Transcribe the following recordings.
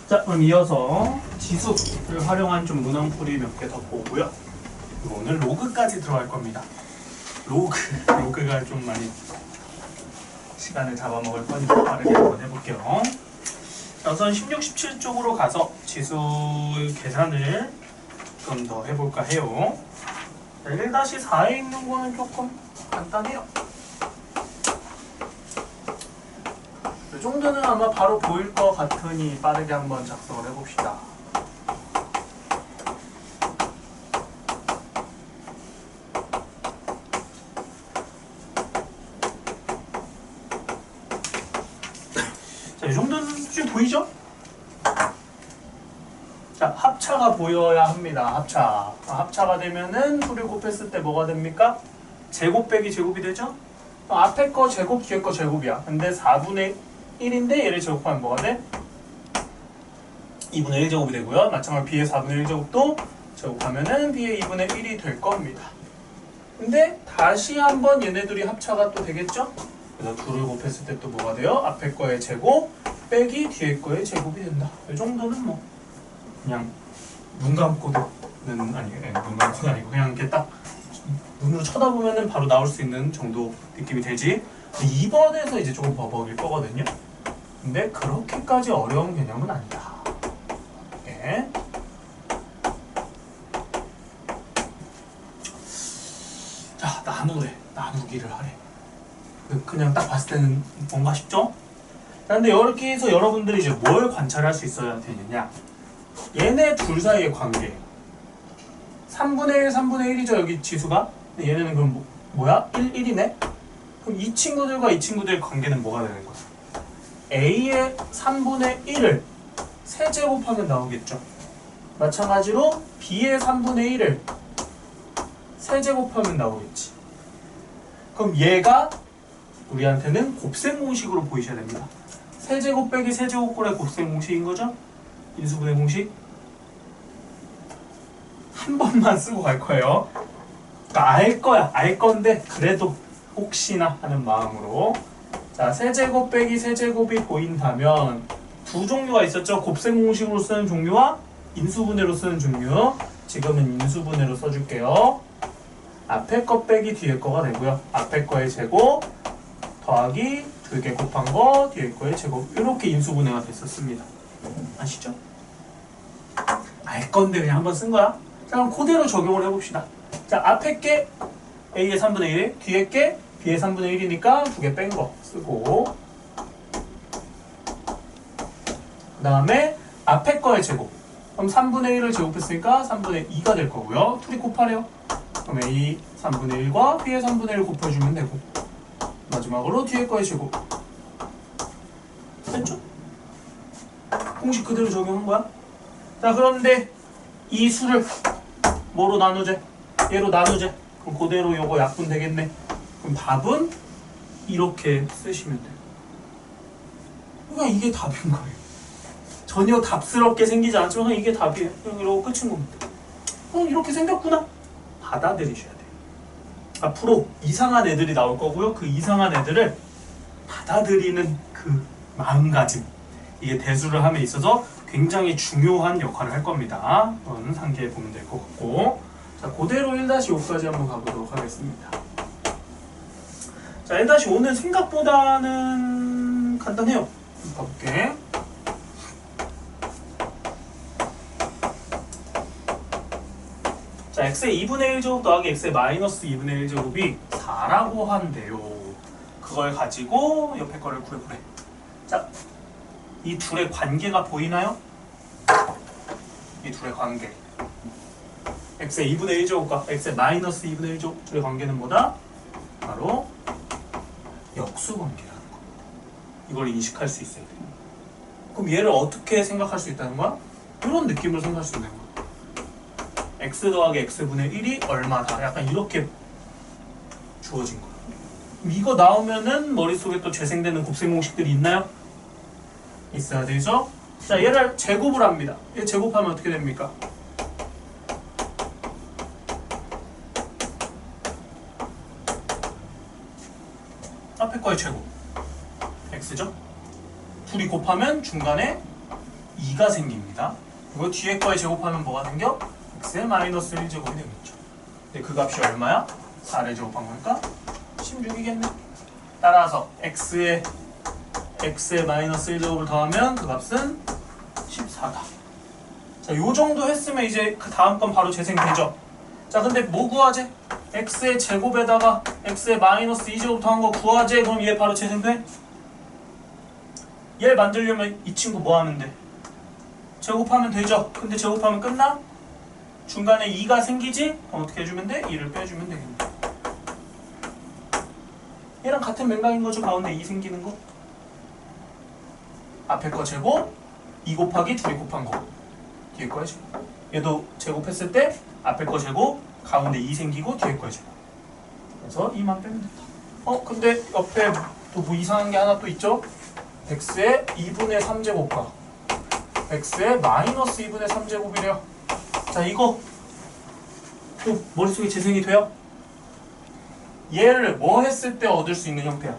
자, 그럼 이어서 지수를 활용한 좀 문항풀이 몇 개 더 보고요. 오늘 로그까지 들어갈 겁니다. 로그가 좀 많이 시간을 잡아먹을 거니까 빠르게 한번 해볼게요. 자, 우선 16, 17쪽으로 가서 지수 계산을 좀 더 해볼까 해요. 1-4에 있는 거는 조금 간단해요. 이 정도는 아마 바로 보일 것 같으니 빠르게 한번 작성을 해봅시다. 자, 이 정도는 좀 보이죠? 자, 합차가 보여야 합니다. 합차가 되면은 둘을 곱했을 때 뭐가 됩니까? 제곱 빼기 제곱이 되죠? 앞에 거 제곱, 뒤에 거 제곱이야. 근데 4분의 1인데 얘를 제곱하면 뭐가 돼? 2분의 1제곱이 되고요. 마찬가지로 b의 4분의 1제곱도 제곱하면은 b의 2분의 1이 될 겁니다. 근데 다시 한번 얘네들이 합차가 또 되겠죠? 그래서 둘을 곱했을 때 또 뭐가 돼요? 앞에 거의 제곱 빼기 뒤에 거의 제곱이 된다. 이 정도는 뭐 그냥 눈 감고는 아니, 눈 감고는 아니고 그냥 이렇게 딱 눈으로 쳐다보면은 바로 나올 수 있는 정도 느낌이 되지. 2번에서 이제 조금 버벅일 거거든요. 근데 그렇게까지 어려운 개념은 아니다. 이렇게. 자, 나누기를 하래. 그냥 딱 봤을 때는 뭔가 쉽죠? 근데 이렇게 해서 여러분들이 이제 뭘 관찰할 수 있어야 되느냐? 얘네 둘 사이의 관계. 3분의 1, 3분의 1이죠, 여기 지수가? 근데 얘네는 그럼 뭐야? 1, 1이네? 그럼 이 친구들과 이 친구들의 관계는 뭐가 되는 거야? A의 3분의 1을 세제곱하면 나오겠죠. 마찬가지로 B의 3분의 1을 세제곱하면 나오겠지. 그럼 얘가 우리한테는 곱셈 공식으로 보이셔야 됩니다. 세제곱 빼기 세제곱꼴의 곱셈 공식인 거죠? 인수분해 공식. 한 번만 쓰고 갈 거예요. 그러니까 알 건데 그래도 혹시나 하는 마음으로. 자, 세제곱 빼기 세제곱이 보인다면 두 종류가 있었죠. 곱셈 공식으로 쓰는 종류와 인수분해로 쓰는 종류. 지금은 인수분해로 써줄게요. 앞에 거 빼기 뒤에 거가 되고요. 앞에 거의 제곱 더하기 두 개 곱한 거 뒤에 거의 제곱. 이렇게 인수분해가 됐었습니다. 아시죠? 알 건데 그냥 한번 쓴 거야. 자, 그럼 그대로 적용을 해봅시다. 자, 앞에 게 A의 3분의 1, 뒤에 게 B의 3분의 1이니까 두 개 뺀 거 쓰고, 그 다음에 앞에 거의 제곱. 그럼 3분의 1을 제곱했으니까 3분의 2가 될 거고요. 둘이 곱하래요. 그럼 A 3분의 1과 B의 3분의 1을 곱해주면 되고, 마지막으로 뒤에 거의 제곱. 됐죠? 공식 그대로 적용한 거야. 자, 그런데 이 수를 뭐로 나누재? 얘로 나누재? 그럼 그대로 요거 약분 되겠네. 그럼 답은 이렇게 쓰시면 돼요. 그러니까 이게 답인 거예요. 전혀 답스럽게 생기지 않지만 이게 답이에요. 이러고 끝인 겁니다. 이렇게 생겼구나. 받아들이셔야 돼요. 앞으로 이상한 애들이 나올 거고요. 그 이상한 애들을 받아들이는 그 마음가짐. 이게 대수를 함에 있어서 굉장히 중요한 역할을 할 겁니다. 그거는 상기해 보면 될 것 같고. 자, 그대로 1-5까지 한번 가보도록 하겠습니다. 자, 1-5는 생각보다는 간단해요. 가볼게. 자, x의 2분의 1제곱 더하기 x의 마이너스 2분의 1제곱이 4라고 한대요. 그걸 가지고 옆에 거를 구해보래. 자, 이 둘의 관계가 보이나요? 이 둘의 관계. x의 2분의 1제곱과 x의 마이너스 2분의 1제곱 둘의 관계는 뭐다? 바로 역수관계라는 겁니다. 이걸 인식할 수 있어야 돼요. 그럼 얘를 어떻게 생각할 수 있다는 거야? 이런 느낌으로 생각할 수 있는 거야. x 더하기 x분의 1이 얼마다? 약간 이렇게 주어진 거야. 이거 나오면은 머릿속에 또 재생되는 곱셈 공식들이 있나요? 있어야 되죠? 자, 얘를 제곱을 합니다. 얘 제곱하면 어떻게 됩니까? 앞에 거의 제곱 x죠? 둘이 곱하면 중간에 2가 생깁니다. 이거 뒤에 거에 제곱하면 뭐가 생겨? x의 마이너스 1제곱이 되겠죠. 근데 그 값이 얼마야? 4를 제곱한 거니까 16이겠네. 따라서 x의 마이너스 1제곱을 더하면 그 값은 14다. 자, 요 정도 했으면 이제 그 다음 건 바로 재생되죠. 자, 근데 뭐 구하재? x의 제곱에다가 x의 마이너스 2제곱 더한 거 구하재? 그럼 얘 바로 재생돼? 얘를 만들려면 이 친구 뭐 하면 돼? 제곱하면 되죠. 근데 제곱하면 끝나? 중간에 2가 생기지? 그럼 어떻게 해주면 돼? 2를 빼주면 되겠네. 얘랑 같은 맥락인 거죠. 가운데 2 생기는 거. 앞에 거 제곱, 2 곱하기 둘이 곱한 거. 뒤에 거야 제곱. 얘도 제곱했을 때 앞에 거 제곱, 가운데 2 생기고 뒤에 거야 제곱. 그래서 2만 빼면 된다. 근데 옆에 또 뭐 이상한 게 하나 또 있죠? x의 2분의 3제곱과 x의 마이너스 2분의 3제곱이래요. 자, 이거 또 머릿속에 재생이 돼요? 얘를 뭐 했을 때 얻을 수 있는 형태야?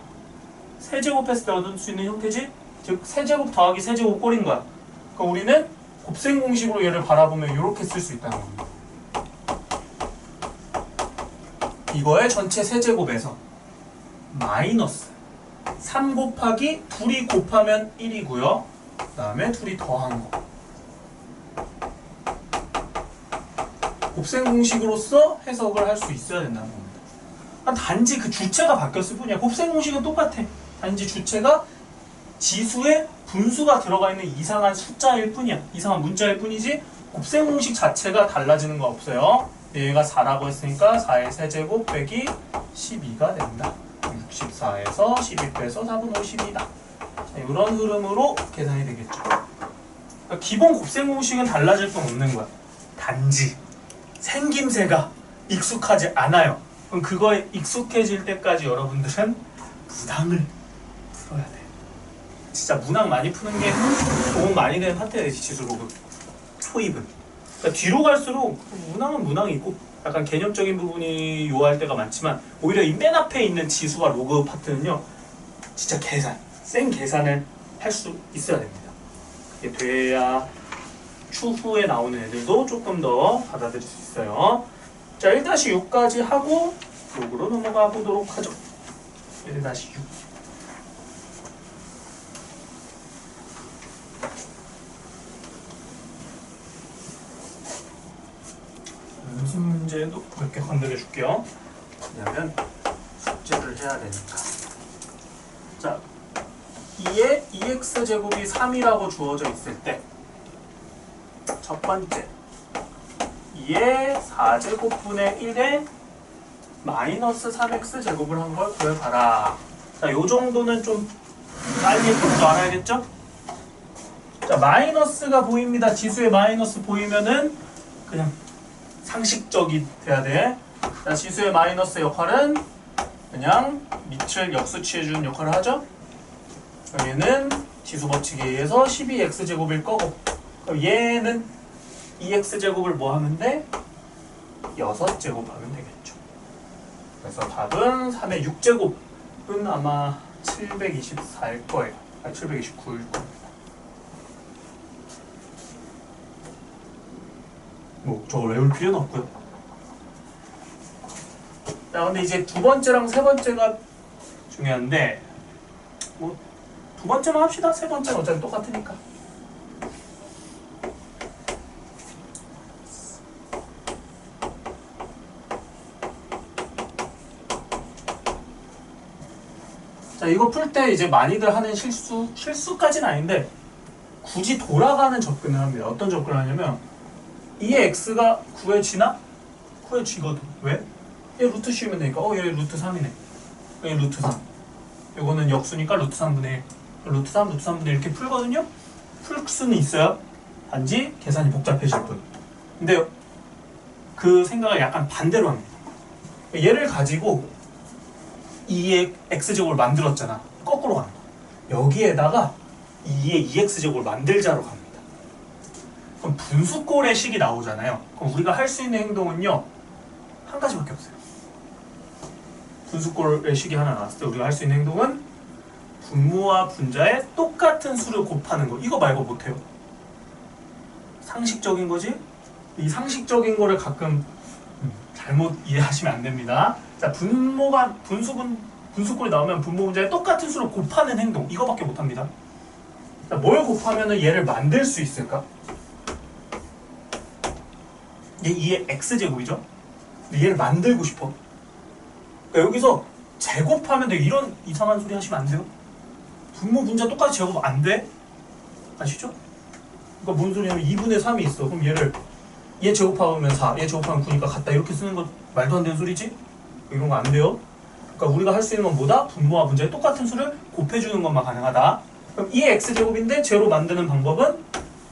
세제곱 했을 때 얻을 수 있는 형태지? 즉 세제곱 더하기 세제곱 꼴인 거야. 그러니까 우리는 곱셈 공식으로 얘를 바라보면 이렇게 쓸 수 있다는 겁니다. 이거의 전체 세제곱에서 마이너스 3 곱하기 둘이 곱하면 1이고요. 그 다음에 둘이 더한 거. 곱셈 공식으로서 해석을 할 수 있어야 된다는 겁니다. 단지 그 주체가 바뀌었을 뿐이야. 곱셈 공식은 똑같아. 단지 주체가 지수에 분수가 들어가 있는 이상한 숫자일 뿐이야. 이상한 문자일 뿐이지 곱셈 공식 자체가 달라지는 거 없어요. 얘가 4라고 했으니까 4의 세제곱 빼기 12가 된다. 64에서 12 빼서 4분 52다. 이런 흐름으로 계산이 되겠죠. 그러니까 기본 곱셈 공식은 달라질 건 없는 거야. 단지 생김새가 익숙하지 않아요. 그럼 그거에 익숙해질 때까지 여러분들은 문항을 풀어야 돼. 진짜 문항 많이 푸는 게 도움 많이 되는 파트야, 지수로그 초입은. 그러니까 뒤로 갈수록 문항은 문항이고 약간 개념적인 부분이 요할 때가 많지만 오히려 이 맨 앞에 있는 지수와 로그 파트는요 진짜 생 계산을 할 수 있어야 됩니다. 그게 돼야 추후에 나오는 애들도 조금 더 받아들일 수 있어요. 자, 1-6까지 하고 로그로 넘어가 보도록 하죠. 1-6. 연습 문제도 몇 개 건드려 줄게요. 왜냐면 숙제를 해야 되니까. 자, 2에 2x제곱이 3이라고 주어져 있을 때 첫 번째 2의 4제곱분의 1에 마이너스 3x제곱을 한 걸 구해봐라. 자, 요 정도는 좀 빨리 볼 줄 알아야겠죠? 자, 마이너스가 보입니다. 지수에 마이너스 보이면은 그냥 상식적이 돼야 돼. 자, 지수의 마이너스 역할은 그냥 밑을 역수치해주는 역할을 하죠. 얘는 지수 법칙에 의해서 12x제곱일 거고, 그럼 얘는 2x제곱을 뭐 하면 돼? 6제곱 하면 되겠죠. 그래서 답은 3의 6제곱은 아마 724일 거예요. 아니 729일 겁니다. 뭐 저걸 외울 필요는 없고요. 자, 근데 이제 두 번째랑 세 번째가 중요한데 뭐 두 번째만 합시다. 세 번째는 어차피 똑같으니까. 자, 이거 풀 때 이제 많이들 하는 실수까지는 아닌데 굳이 돌아가는 접근을 합니다. 어떤 접근을 하냐면 2의 x가 구해지나? 구해지거든. 왜? 얘 루트 씌우면 되니까 얘 루트 3이네. 얘 루트 3. 이거는 역수니까 루트 3분의 1. 루트 3, 루트 3분의 1 이렇게 풀거든요? 풀 수는 있어요. 단지 계산이 복잡해질 뿐. 근데 그 생각을 약간 반대로 합니다. 얘를 가지고 2의 x제곱을 만들었잖아. 거꾸로 가는 거야. 여기에다가 2의 2x제곱을 만들자로 갑니다. 그럼 분수꼴의 식이 나오잖아요. 그럼 우리가 할 수 있는 행동은요 한 가지밖에 없어요. 분수꼴의 식이 하나 나왔을 때 우리가 할 수 있는 행동은 분모와 분자의 똑같은 수를 곱하는 거. 이거 말고 못해요. 상식적인 거지? 이 상식적인 거를 가끔 잘못 이해하시면 안 됩니다. 자, 분수꼴이 나오면 분모 문제에 똑같은 수를 곱하는 행동, 이거밖에 못 합니다. 자, 뭘 곱하면은 얘를 만들 수 있을까? 얘 2의 x제곱이죠? 근데 얘를 만들고 싶어. 그러니까 여기서 제곱하면 돼. 이런 이상한 소리 하시면 안 돼요. 분모 분자 똑같이 제곱 안 돼? 아시죠? 그러니까 뭔 소리냐면 2분의 3이 있어. 그럼 얘 제곱하면 4, 얘 제곱하면 9니까 같다. 이렇게 쓰는 거 말도 안 되는 소리지? 이런 거 안 돼요. 그러니까 우리가 할 수 있는 건 뭐다? 분모와 분자의 똑같은 수를 곱해주는 것만 가능하다. 그럼 2의 x제곱인데 제로 만드는 방법은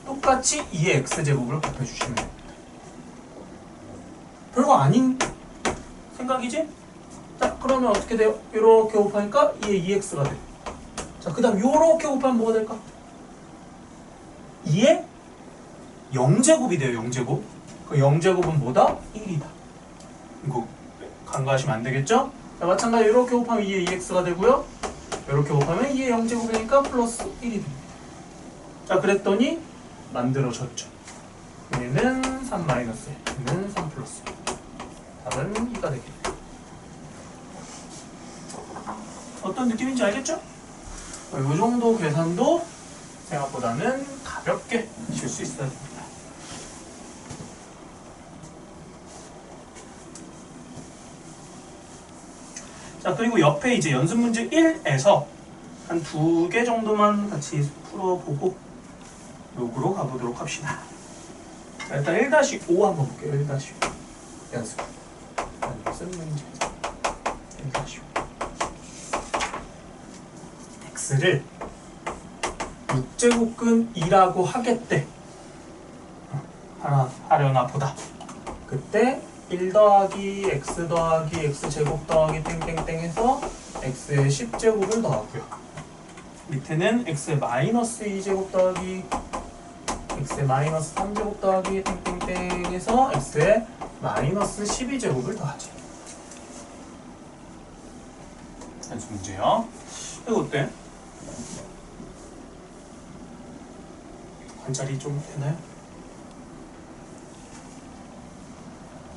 똑같이 2의 x제곱을 곱해주시면 됩니다. 별거 아닌 생각이지? 자, 그러면 어떻게 돼요? 이렇게 곱하니까 2의 2x가 돼요. 자, 그 다음 이렇게 곱하면 뭐가 될까? 2의 0제곱이 돼요. 0제곱. 그 0제곱은 뭐다? 1이다. 이거 간과하시면 안 되겠죠? 자, 마찬가지로 이렇게 곱하면 2의 2x가 되고요. 이렇게 곱하면 2의 0제곱이니까 플러스 1이 됩니다. 자, 그랬더니 만들어졌죠. 얘는 3 마이너스, 얘는 3 플러스. 답은 2가 되겠네요. 어떤 느낌인지 알겠죠? 이 정도 계산도 생각보다는 가볍게 칠 수 있어야 됩니다. 자, 그리고 옆에 이제 연습 문제 1에서 한 2개 정도만 같이 풀어보고 요구로 가보도록 합시다. 자, 일단 1-5 한번 볼게요. 1-5 연습 문제 1-5 x를 6제곱근 2라고 하겠대. 하려나 보다. 그때 1 더하기 x 더하기 x제곱 더하기 땡땡땡 해서 x의 10제곱을 더하고요. 밑에는 x의 마이너스 2제곱 더하기 x의 마이너스 3제곱 더하기 땡땡땡 해서 x의 마이너스 12제곱을 더하지. 단수 문제요. 이거 어때? 관찰이 좀 되나요?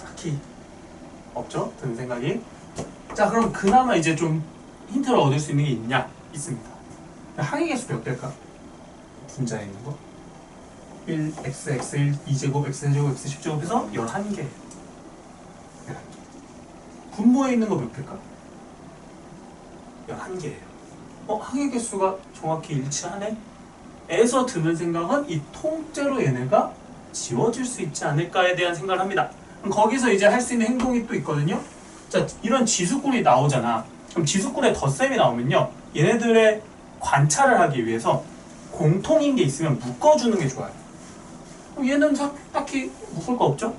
딱히 없죠? 드는 생각이. 자, 그럼 그나마 이제 좀 힌트를 얻을 수 있는 게 있냐? 있습니다. 항의 개수도 어떨까? 분자에 있는 거 1, x, x1, 2제곱, x제곱, x10제곱 해서 11개. 분모에 있는 거 몇 개일까? 11개예요. 항의 개수가 정확히 일치하네? 에서 드는 생각은 이 통째로 얘네가 지워질 수 있지 않을까에 대한 생각을 합니다. 그럼 거기서 이제 할 수 있는 행동이 또 있거든요. 자, 이런 지수꼴이 나오잖아. 그럼 지수꼴에 덧셈이 나오면요, 얘네들의 관찰을 하기 위해서 공통인 게 있으면 묶어주는 게 좋아요. 그럼 얘는 딱히 묶을 거 없죠?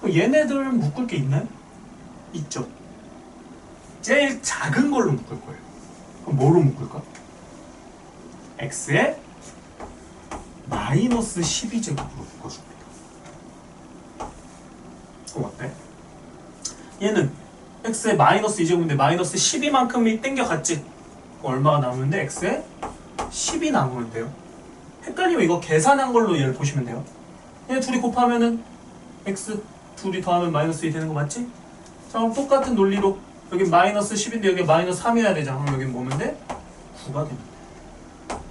그럼 얘네들은 묶을 게 있나요? 있죠. 제일 작은 걸로 묶을 거예요. 그럼 뭐로 묶을까? x의 마이너스 12제곱으로 묶어줍니다. 그럼 어때? 얘는 x의 마이너스 2제곱인데 마이너스 12만큼이 땡겨갔지? 얼마가 남으는데 x의 10이 남으면 돼요. 헷갈리면 이거 계산한 걸로 얘를 보시면 돼요. 얘 둘이 곱하면은 x 둘이 더하면 마이너스 2 되는 거 맞지? 자, 그럼 똑같은 논리로 여기 마이너스 10인데 여기 마이너스 3이어야 되잖아. 그럼 여기 뭐면 돼? 9가 됩니다.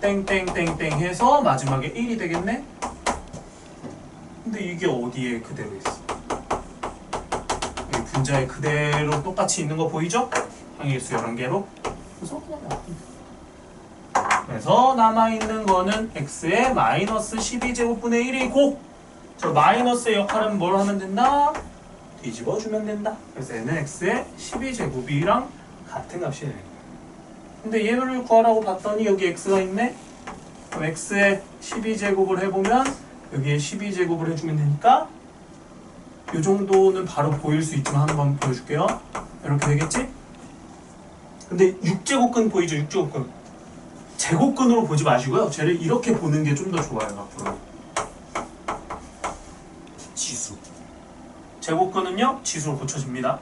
땡땡땡땡 해서 마지막에 1이 되겠네? 근데 이게 어디에 그대로 있어? 여기 분자에 그대로 똑같이 있는 거 보이죠? 항의수 11개로. 그래서 남아있는 거는 x의 마이너스 12제곱분의 1이고, 저 마이너스의 역할은 뭘 하면 된다? 뒤집어주면 된다. 그래서 얘는 x의 12제곱이랑 같은 값이 되는 거예요. 근데 얘를 구하라고 봤더니 여기 x가 있네? 그럼 x의 12제곱을 해보면 여기에 12제곱을 해주면 되니까 이 정도는 바로 보일 수 있지만 한번 보여줄게요. 이렇게 되겠지? 근데 6제곱근 보이죠? 6제곱근. 제곱근으로 보지 마시고요. 쟤를 이렇게 보는 게 좀 더 좋아요. 앞으로. 지수. 제곱근은요, 지수로 고쳐집니다.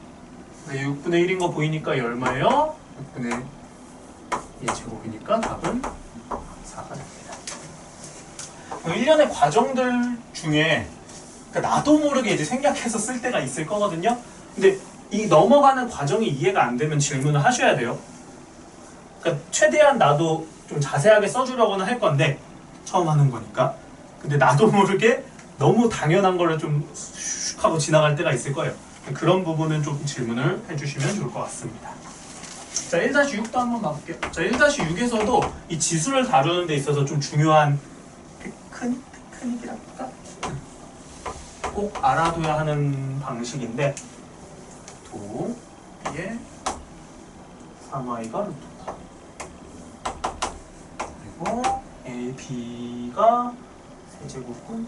6분의 1인 거 보이니까 이 얼마예요? 6분의 2 제곱이니까 답은 4가 됩니다. 일련의 과정들 중에 그러니까 나도 모르게 이제 생략해서 쓸 때가 있을 거거든요. 근데 이 넘어가는 과정이 이해가 안 되면 질문을 하셔야 돼요. 그러니까 최대한 나도 좀 자세하게 써주려고는 할 건데 처음 하는 거니까. 근데 나도 모르게 너무 당연한 거를 좀 슉 하고 지나갈 때가 있을 거예요. 그런 부분은 좀 질문을 해주시면 좋을 것 같습니다. 자, 1-6도 한번 봐볼게요. 자, 1-6에서도 이 지수를 다루는 데 있어서 좀 중요한 테크닉이랄까? 꼭 알아둬야 하는 방식인데 도에 3y가 루트다. 그리고 AB가 세제곱은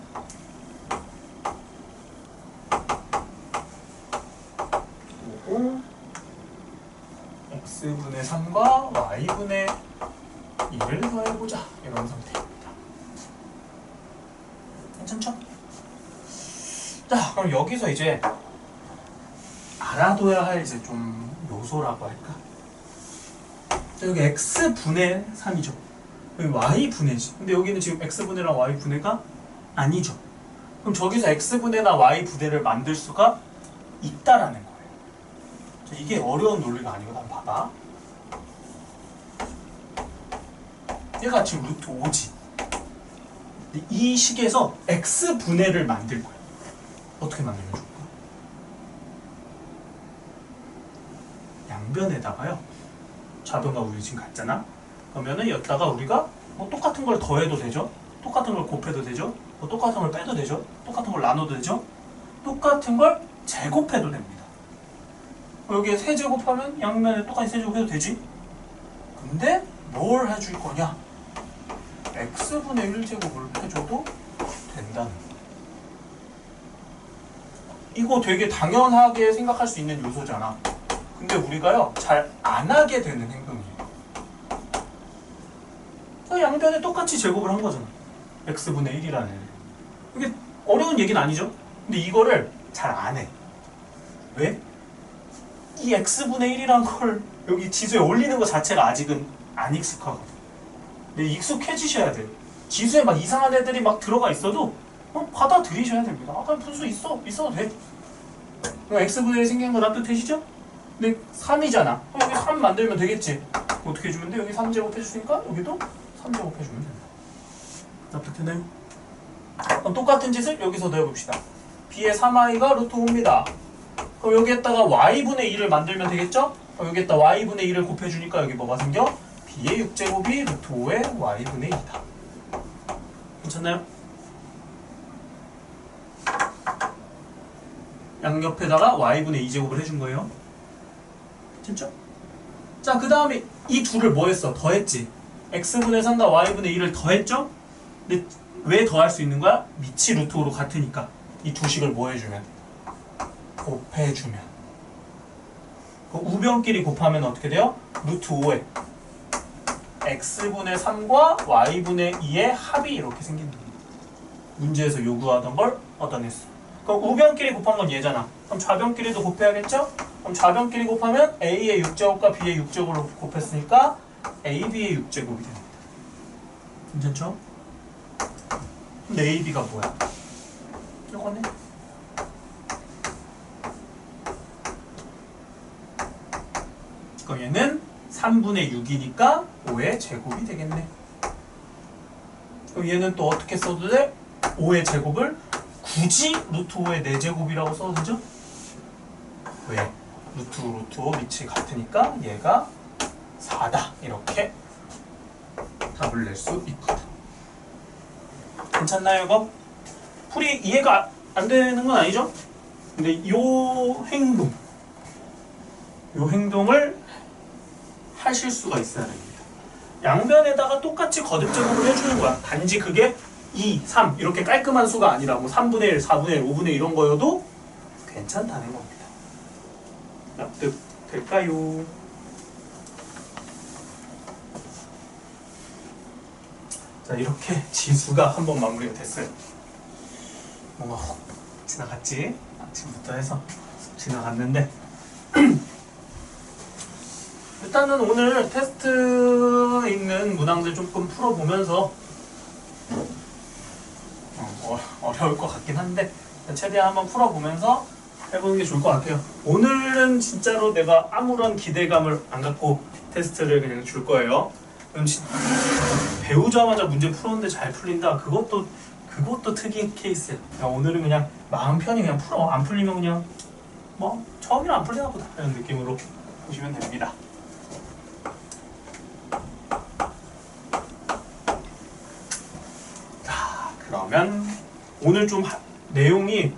그리고 x분의 3과 y분의 2를 더해보자. 이런 상태입니다. 괜찮죠? 자, 그럼 여기서 이제 알아둬야 할 이제 좀 요소라고 할까? 자, 여기 x분의 3이죠. 여기 y분의지. 근데 여기는 지금 x분의랑 y분의가 아니죠. 그럼 저기서 x분의나 y분의를 만들 수가 있다라는 거예요. 자, 이게 어려운 논리가 아니고 한번 봐봐. 얘가 지금 루트 5지. 이 식에서 x분의를 만들 거야. 어떻게 만들면 좋을까? 양변에다가요. 좌변과 우변이 지금 같잖아. 그러면은 여기다가 우리가 뭐 똑같은 걸 더해도 되죠. 똑같은 걸 곱해도 되죠. 뭐 똑같은 걸 빼도 되죠. 똑같은 걸 나눠도 되죠. 똑같은 걸 제곱해도 됩니다. 여기에 세제곱하면 양면에 똑같이 세제곱해도 되지. 근데 뭘 해줄 거냐? x분의 1제곱을 해줘도 된다는 거. 이거 되게 당연하게 생각할 수 있는 요소잖아. 근데 우리가요 잘 안 하게 되는 행동이에요. 양변에 똑같이 제곱을 한 거잖아. x분의 1이라는. 이게 어려운 얘기는 아니죠. 근데 이거를 잘 안 해. 왜? 이 x분의 1이란 걸 여기 지수에 올리는 것 자체가 아직은 안 익숙하거든. 근데 익숙해지셔야 돼요. 지수에 막 이상한 애들이 막 들어가 있어도 받아들이셔야 됩니다. 그냥 분수 있어도 돼. x분의 1 생긴 거 납득되시죠? 근데 3이잖아. 그럼 여기 3 만들면 되겠지. 어떻게 해주면 돼? 여기 3제곱 해주니까 여기도 3제곱 해주면 된다. 납득되나요? 그럼 똑같은 짓을 여기서 더해봅시다. b의 3i가 루트 5입니다. 그럼 여기에다가 y분의 2를 만들면 되겠죠? 그럼 여기에다 y분의 2를 곱해주니까 여기 뭐가 생겨? b의 6제곱이 루트 5의 y분의 2다. 괜찮나요? 양옆에다가 y분의 2제곱을 해준 거예요. 괜찮죠? 자, 그 다음에 이 둘을 뭐 했어? 더했지. x분의 3과 y분의 2를 더했죠? 근데 왜 더할 수 있는 거야? 밑이 루트 5로 같으니까. 이 두 식을 뭐 해주면? 곱해주면. 그 우변끼리 곱하면 어떻게 돼요? 루트 5에 x분의 3과 y분의 2의 합이 이렇게 생기는 겁니다. 문제에서 요구하던 걸 얻어냈어. 그럼 우변끼리 곱한 건 얘잖아. 그럼 좌변끼리도 곱해야겠죠? 그럼 좌변끼리 곱하면 a의 6제곱과 b의 6제곱을 곱했으니까 ab의 6제곱이 됩니다. 괜찮죠? 근데 ab가 뭐야? 이거네. 그럼 얘는 3분의 6이니까 5의 제곱이 되겠네. 그럼 얘는 또 어떻게 써도 돼? 5의 제곱을 굳이 루트 5의 4제곱이라고 써도 되죠? 왜? 루트 5 밑이 같으니까 얘가 4다. 이렇게 답을 낼 수 있거든. 괜찮나요, 이거? 풀이 이해가 안 되는 건 아니죠? 근데 요 행동을 하실 수가 있어야 됩니다. 양변에다가 똑같이 거듭제곱을 해주는 거야. 단지 그게 2, 3 이렇게 깔끔한 수가 아니라 뭐 3분의 1, 4분의 1, 5분의 1 이런 거여도 괜찮다는 겁니다. 납득될까요? 자, 이렇게 지수가 한번 마무리가 됐어요. 뭔가 훅 지나갔지? 아침부터 해서 지나갔는데 일단은 오늘 테스트에 있는 문항들 조금 풀어보면서 어려울 것 같긴 한데 최대한 한번 풀어보면서 해보는 게 좋을 것 같아요. 오늘은 진짜로 내가 아무런 기대감을 안 갖고 테스트를 그냥 줄 거예요. 그럼 배우자마자 문제 풀었는데 잘 풀린다. 그것도 특이한 케이스야. 오늘은 그냥 마음 편히 그냥 풀어. 안 풀리면 그냥 뭐 처음이라 안 풀리나 보다 이런 느낌으로 보시면 됩니다. 자, 그러면 오늘 좀 내용이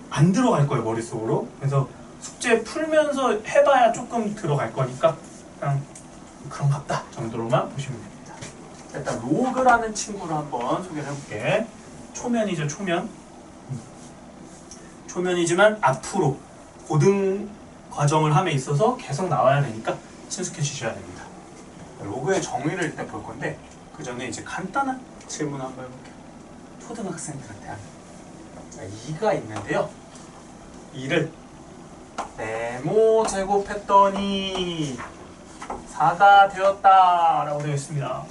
안 들어갈 거예요, 머릿속으로. 그래서 숙제 풀면서 해봐야 조금 들어갈 거니까 그냥 그런갑다 정도로만 보시면 됩니다. 일단 로그라는 친구를 한번 소개를 해볼게. 초면이죠, 초면. 초면이지만 앞으로 고등 과정을 함에 있어서 계속 나와야 되니까 친숙해 주셔야 됩니다. 로그의 정의를 일단 볼 건데 그 전에 이제 간단한 질문 한번 해볼게요. 초등학생들한테 하는. 자, 2가 있는데요. 2를 네모 제곱했더니 4가 되었다 라고 되어 있습니다.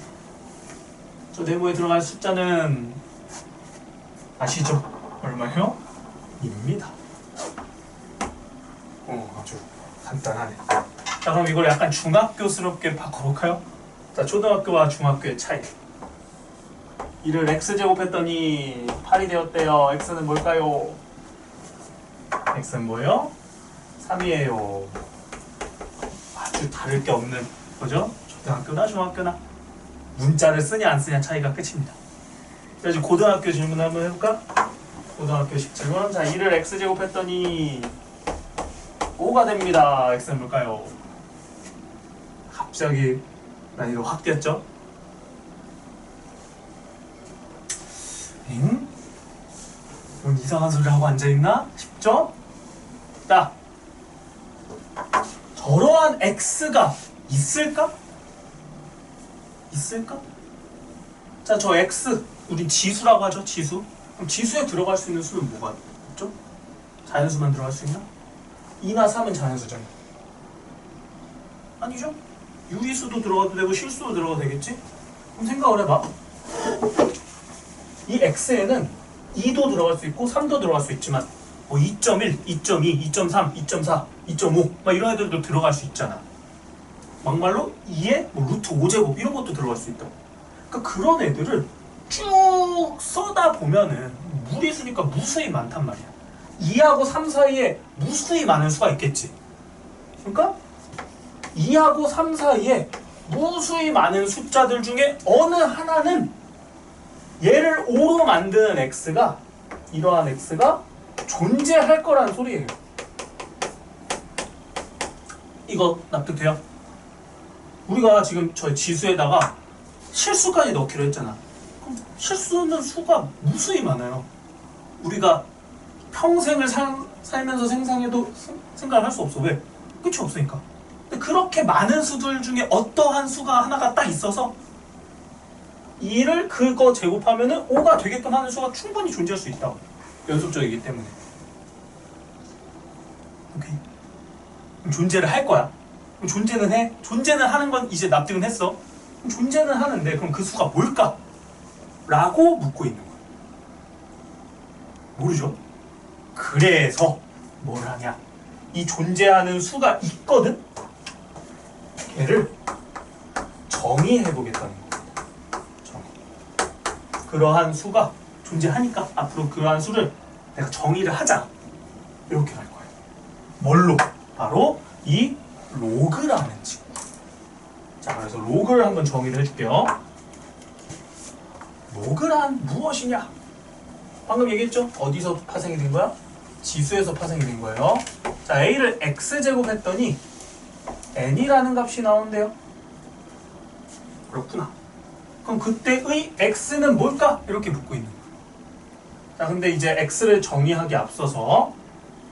저 네모에 들어갈 숫자는 아시죠? 얼마요? 입니다. 아주 간단하네. 자, 그럼 이걸 약간 중학교스럽게 바꿔볼까요? 자, 초등학교와 중학교의 차이. 2를 x제곱했더니 8이 되었대요. x는 뭘까요? x는 뭐예요? 3이에요. 아주 다를 게 없는 거죠? 초등학교나 중학교나 문자를 쓰냐 안 쓰냐 차이가 끝입니다. 그래서 고등학교 질문 한번 해볼까? 고등학교식 질문. 자, 2를 x제곱했더니 5가 됩니다. x는 뭘까요? 갑자기 난이도 확 뛰었죠? 응? 뭔 이상한 소리를 하고 앉아있나? 싶죠? 자, 저러한 x가 있을까? 있을까? 자, 저 x 우리 지수라고 하죠. 지수. 그럼 지수에 들어갈 수 있는 수는 뭐가 있죠? 자연수만 들어갈 수 있나? 2나 3은 자연수잖아. 아니죠? 유리수도 들어가도 되고 실수도 들어가도 되겠지? 그럼 생각을 해봐. 이 x에는 2도 들어갈 수 있고 3도 들어갈 수 있지만 뭐 2.1, 2.2, 2.3, 2.4, 2.5 막 이런 애들도 들어갈 수 있잖아. 막말로 2에 뭐 루트 5제곱 이런 것도 들어갈 수 있다고. 그러니까 그런 애들을 쭉 써다 보면은 무리수니까 무수히 많단 말이야. 2하고 3 사이에 무수히 많은 수가 있겠지. 그러니까 2하고 3 사이에 무수히 많은 숫자들 중에 어느 하나는 얘를 5로 만드는 x가 이러한 x가 존재할 거라는 소리예요. 이거 납득돼요? 우리가 지금 저 지수에다가 실수까지 넣기로 했잖아. 그럼 실수는 수가 무수히 많아요. 우리가 평생을 살면서 생각해도 생각을 할 수 없어. 왜? 끝이 없으니까. 근데 그렇게 많은 수들 중에 어떠한 수가 하나가 딱 있어서 2를 그거 제곱하면은 5가 되게끔 하는 수가 충분히 존재할 수 있다고. 연속적이기 때문에. 오케이. 그럼 존재를 할 거야. 그럼 존재는 해? 존재는 하는 건 이제 납득은 했어. 그럼 존재는 하는데 그럼 그 수가 뭘까? 라고 묻고 있는 거야. 모르죠? 그래서 뭘 하냐? 이 존재하는 수가 있거든? 걔를 정의해보겠다는 거야. 정의. 그러한 수가 존재하니까 앞으로 그러한 수를 내가 정의를 하자. 이렇게 갈 거야. 뭘로? 바로 이 로그라는 친구. 자, 그래서 로그를 한번 정의를 해줄게요. 로그란 무엇이냐? 방금 얘기했죠? 어디서 파생이 된 거야? 지수에서 파생이 된 거예요. 자, a를 x제곱 했더니 n이라는 값이 나온대요. 그렇구나. 그럼 그때의 x는 뭘까? 이렇게 묻고 있는 거야. 자, 근데 이제 x를 정의하기 앞서서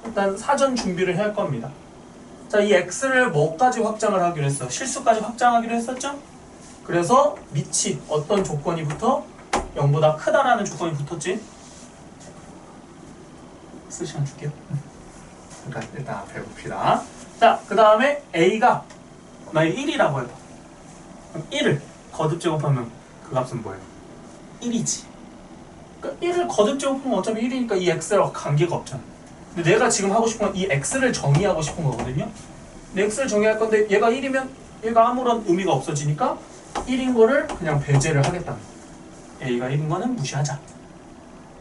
일단 사전 준비를 해야 할 겁니다. 자, 이 x를 뭐까지 확장을 하기로 했어? 실수까지 확장하기로 했었죠? 그래서 밑이 어떤 조건이 붙어? 0보다 크다라는 조건이 붙었지? 쓸 시간 줄게요. 그러니까 일단 앞에 봅시다. 자, 그 다음에 a가 만약에 1이라고 해봐. 그럼 1을 거듭 제곱하면 그 값은 뭐예요? 1이지. 그러니까 1을 거듭 제곱하면 어차피 1이니까 이 x랑 관계가 없잖아. 근데 내가 지금 하고 싶은 건 이 x를 정의하고 싶은 거거든요. 근데 x를 정의할 건데 얘가 1이면 얘가 아무런 의미가 없어지니까 1인 거를 그냥 배제를 하겠다는 거야. a가 1인 거는 무시하자.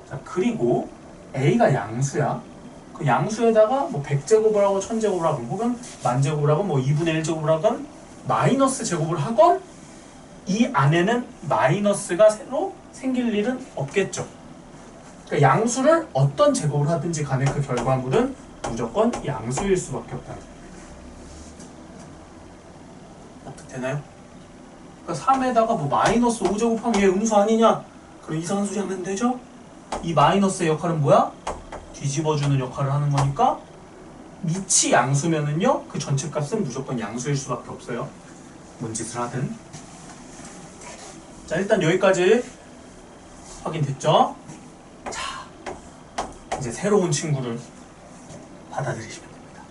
자, 그리고 a가 양수야. 그 양수에다가 뭐 100제곱을 하고 1000제곱을 하건 혹은 10,000제곱을 하건 뭐 2분의 1제곱을 하건 마이너스 제곱을 하건 이 안에는 마이너스가 새로 생길 일은 없겠죠. 그러니까 양수를 어떤 제곱을 하든지 간에 그 결과물은 무조건 양수일 수밖에 없다는 거예요. 어떻게 되나요? 그러니까 3에다가 뭐 마이너스 5제곱하면 얘 음수 아니냐? 그럼 이상한 소리 하면 되죠? 이 마이너스의 역할은 뭐야? 뒤집어주는 역할을 하는 거니까 밑이 양수면은요 그 전체 값은 무조건 양수일 수밖에 없어요. 뭔 짓을 하든. 자, 일단 여기까지 확인됐죠? 자, 이제 새로운 친구를 받아들이시면 됩니다.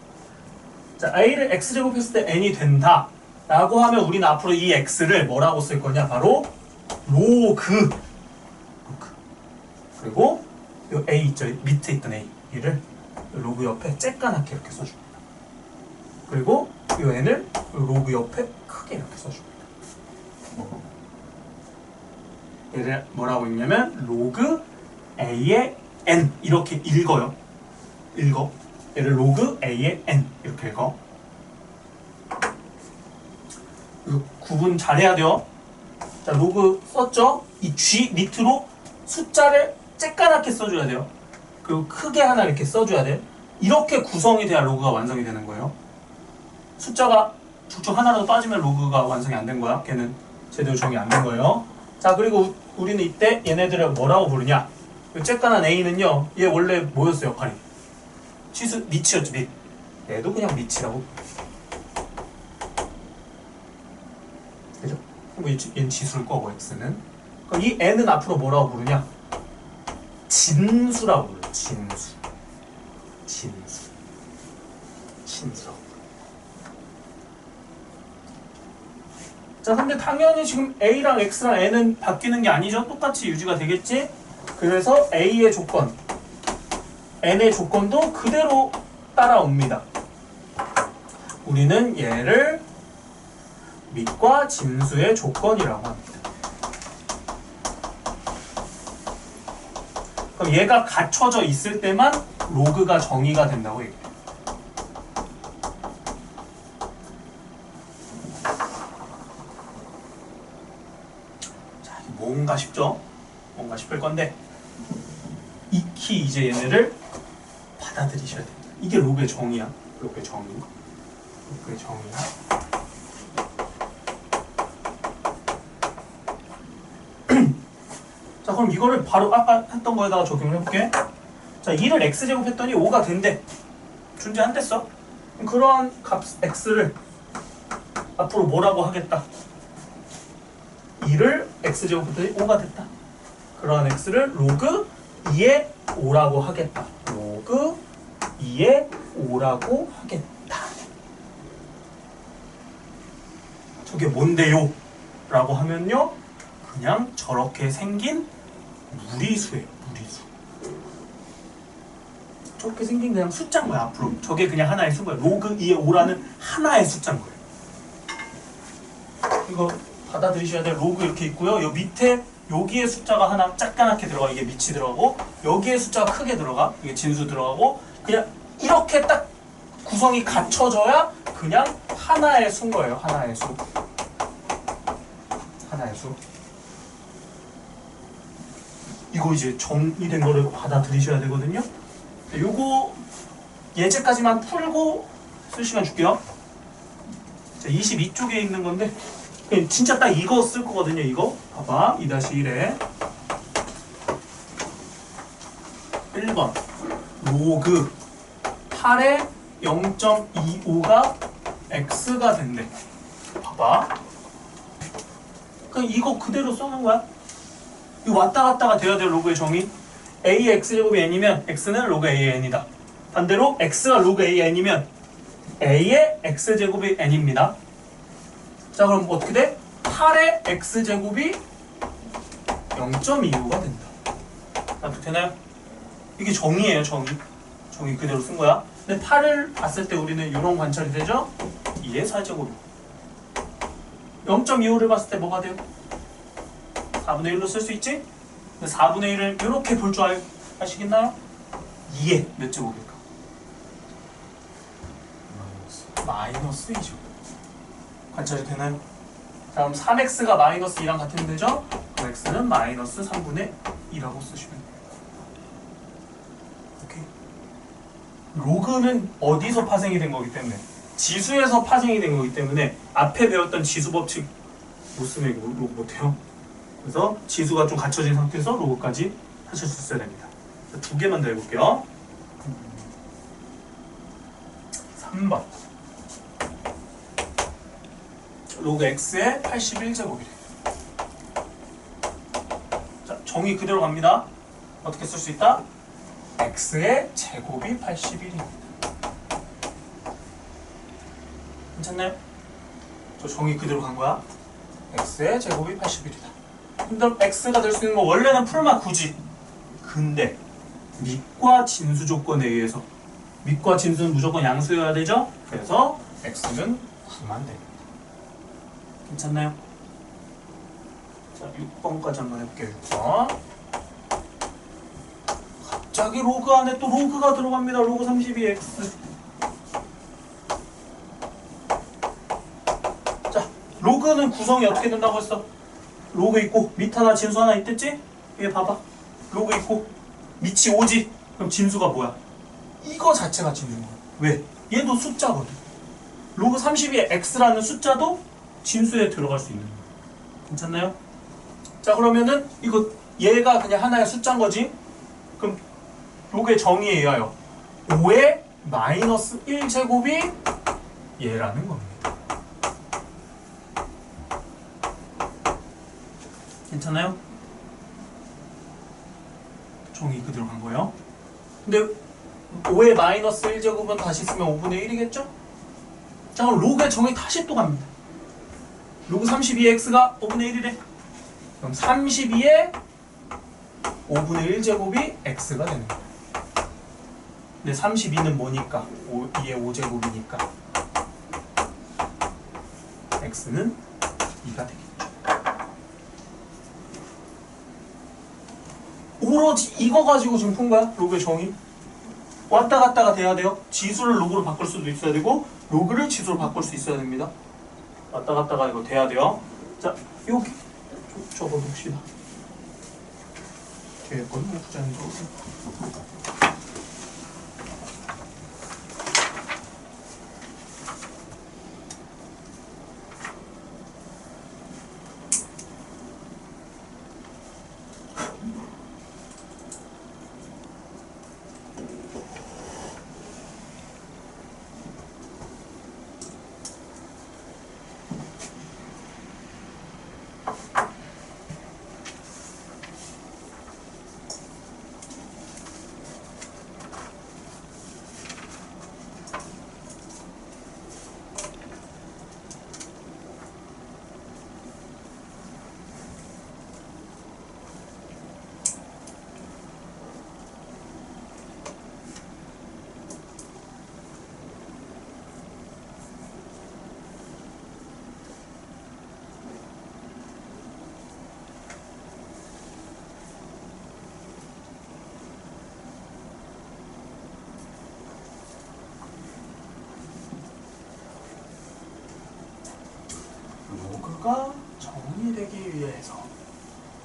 자, a를 x제곱했을 때 n이 된다 라고 하면 우리는 앞으로 이 x를 뭐라고 쓸 거냐? 바로 로그. 그리고 요 a 있죠? 밑에 있던 a 얘를 로그 옆에 쬐까맣게 이렇게 써줍니다. 그리고 요 n을 로그 옆에 크게 이렇게 써줍니다. 얘를 뭐라고 읽냐면 로그 a의 n 이렇게 읽어요. 얘를 로그 a의 n 이렇게 읽어. 이거 구분 잘해야 돼요. 자, 로그 썼죠? 이 g 밑으로 숫자를 쬐까맣게 써줘야 돼요. 그리고 크게 하나 이렇게 써줘야 돼. 이렇게 구성이 돼야 로그가 완성이 되는 거예요. 숫자가 쭉쭉 하나라도 빠지면 로그가 완성이 안 된 거야. 걔는 제대로 정의 안 된 거예요. 자, 그리고 우리는 이때 얘네들을 뭐라고 부르냐? 이 쬐깐한 a는요, 얘 원래 뭐였어요, 역할이? 치수 밑이었지, 밑. 얘도 그냥 밑이라고. 그죠? 그럼 얘는 지수일 거고, x는. 그럼 이 n은 앞으로 뭐라고 부르냐? 진수라고 불러요. 진수라고. 자, 근데 당연히 지금 a랑 x랑 n은 바뀌는 게 아니죠. 똑같이 유지가 되겠지. 그래서 a의 조건, n의 조건도 그대로 따라옵니다. 우리는 얘를 밑과 진수의 조건이라고 합니다. 그럼 얘가 갖춰져 있을 때만 로그가 정의가 된다고 얘기해요. 자, 뭔가 싶죠? 뭔가 싶을 건데 익히 이제 얘네를 받아들이셔야 됩니다. 이게 로그의 정의야. 로그의 정의. 자, 그럼 이거를 바로 아까 했던 거에다가 적용을 해볼게. 자, 2를 x제곱 했더니 5가 된대. 존재 안 됐어. 그러한 값 x를 앞으로 뭐라고 하겠다. 2를 x제곱 했더니 5가 됐다. 그러한 x를 로그 2의 5라고 하겠다. 로그 2의 5라고 하겠다. 저게 뭔데요? 라고 하면요, 그냥 저렇게 생긴 무리수예요. 무리수. 저렇게 생긴 그냥 숫자인 거야. 앞으로 저게 그냥 하나의 수인 거야. 로그 2의 5라는 하나의 숫자인 거예요. 이거 받아들이셔야 돼. 로그 이렇게 있고요. 요 밑에 여기에 숫자가 하나 짝까맣게 들어가. 이게 밑이 들어가고, 여기에 숫자가 크게 들어가. 이게 진수 들어가고, 그냥 이렇게 딱 구성이 갖춰져야 그냥 하나의 수인 거예요. 하나의 수. 이거 이제 정의된 거를 받아들이셔야 되거든요. 요거 예제까지만 풀고 쓸 시간 줄게요. 자, 22쪽에 있는 건데 진짜 딱 이거 쓸 거거든요. 이거 봐봐. 2-1에 1번 로그 8의 0.25가 x가 된대. 봐봐. 그냥 이거 그대로 써는 거야. 이거 왔다 갔다가 돼야 돼요. 로그의 정의. a의 x제곱이 n이면 x는 로그 a의 n이다. 반대로 x가 로그 a의 n이면 a의 x제곱이 n입니다. 자, 그럼 어떻게 돼? 8의 x제곱이 0.25가 된다. 되나요? 이게 정의예요, 정의. 정의 그대로 쓴 거야. 근데 8을 봤을 때 우리는 이런 관찰이 되죠? 2의 4제곱. 0.25를 봤을 때 뭐가 돼요? 4분의 1로 쓸 수 있지? 근데 4분의 1을 이렇게 볼 줄 아시겠나요? 2의 몇 제곱일까? 마이너스 2제곱. 관찰이 되나요? 자, 그럼 3x가 마이너스 2랑 같으면 되죠? 그럼 x는 마이너스 3분의 2라고 쓰시면 돼요. 오케이. 로그는 어디서 파생이 된 거기 때문에, 지수에서 파생이 된 거기 때문에 앞에 배웠던 지수 법칙 못 쓰면 이거 로그 못해요. 그래서 지수가 좀 갖춰진 상태에서 로그까지 하실 수 있어야 됩니다. 자, 두 개만 더 해볼게요. 3번. 로그 x의 81제곱이래. 자, 정의 그대로 갑니다. 어떻게 쓸 수 있다? x의 제곱이 81입니다. 괜찮나요? 저 정의 그대로 간 거야. x의 제곱이 81이다. 그럼 x가 될 수 있는 거 원래는 풀마 9지. 근데 밑과 진수 조건에 의해서, 밑과 진수는 무조건 양수여야 되죠? 그래서 x는 9만 됩니다. 괜찮나요? 자, 6번까지 한번 해볼게요. 6번. 갑자기 로그 안에 또 로그가 들어갑니다. 로그 32x. 자, 로그는 구성이 어떻게 된다고 했어? 로그 있고 밑 하나 진수 하나 있댔지? 얘 봐봐. 로그 있고 밑이 5지? 그럼 진수가 뭐야? 이거 자체가 진수인 거야. 왜? 얘도 숫자거든. 로그 32의 x라는 숫자도 진수에 들어갈 수 있는 거예요. 괜찮나요? 자, 그러면은 이거 얘가 그냥 하나의 숫자인 거지? 그럼 로그의 정의에 의하여 5의 마이너스 1제곱이 얘라는 겁니다. 괜찮아요? 정의 그대로 간 거예요. 근데 5의 마이너스 1제곱은 다시 쓰면 5분의 1이겠죠? 자, 그럼 로그의 정의 다시 또 갑니다. 로그 32x가 5분의 1이래. 그럼 32의 5분의 1제곱이 x가 되는 거야. 근데 32는 뭐니까? 2의 5제곱이니까 x는 2가 되겠죠. 오로지 이거 가지고 지금 푼 거야. 로그의 정의. 왔다 갔다가 돼야 돼요. 지수를 로그로 바꿀 수도 있어야 되고 로그를 지수로 바꿀 수 있어야 됩니다. 왔다 갔다가 이거 돼야 돼요. 자, 여기 적어봅시다. 뒤에 건 후자는 로그가 정의되기 위해서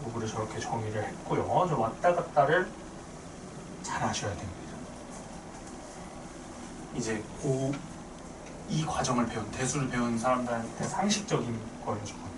로그를 저렇게 정의를 했고요. 저 왔다 갔다를 잘 하셔야 됩니다. 이제 이 과정을 배운, 대수를 배운 사람들한테 상식적인 거예요, 저건.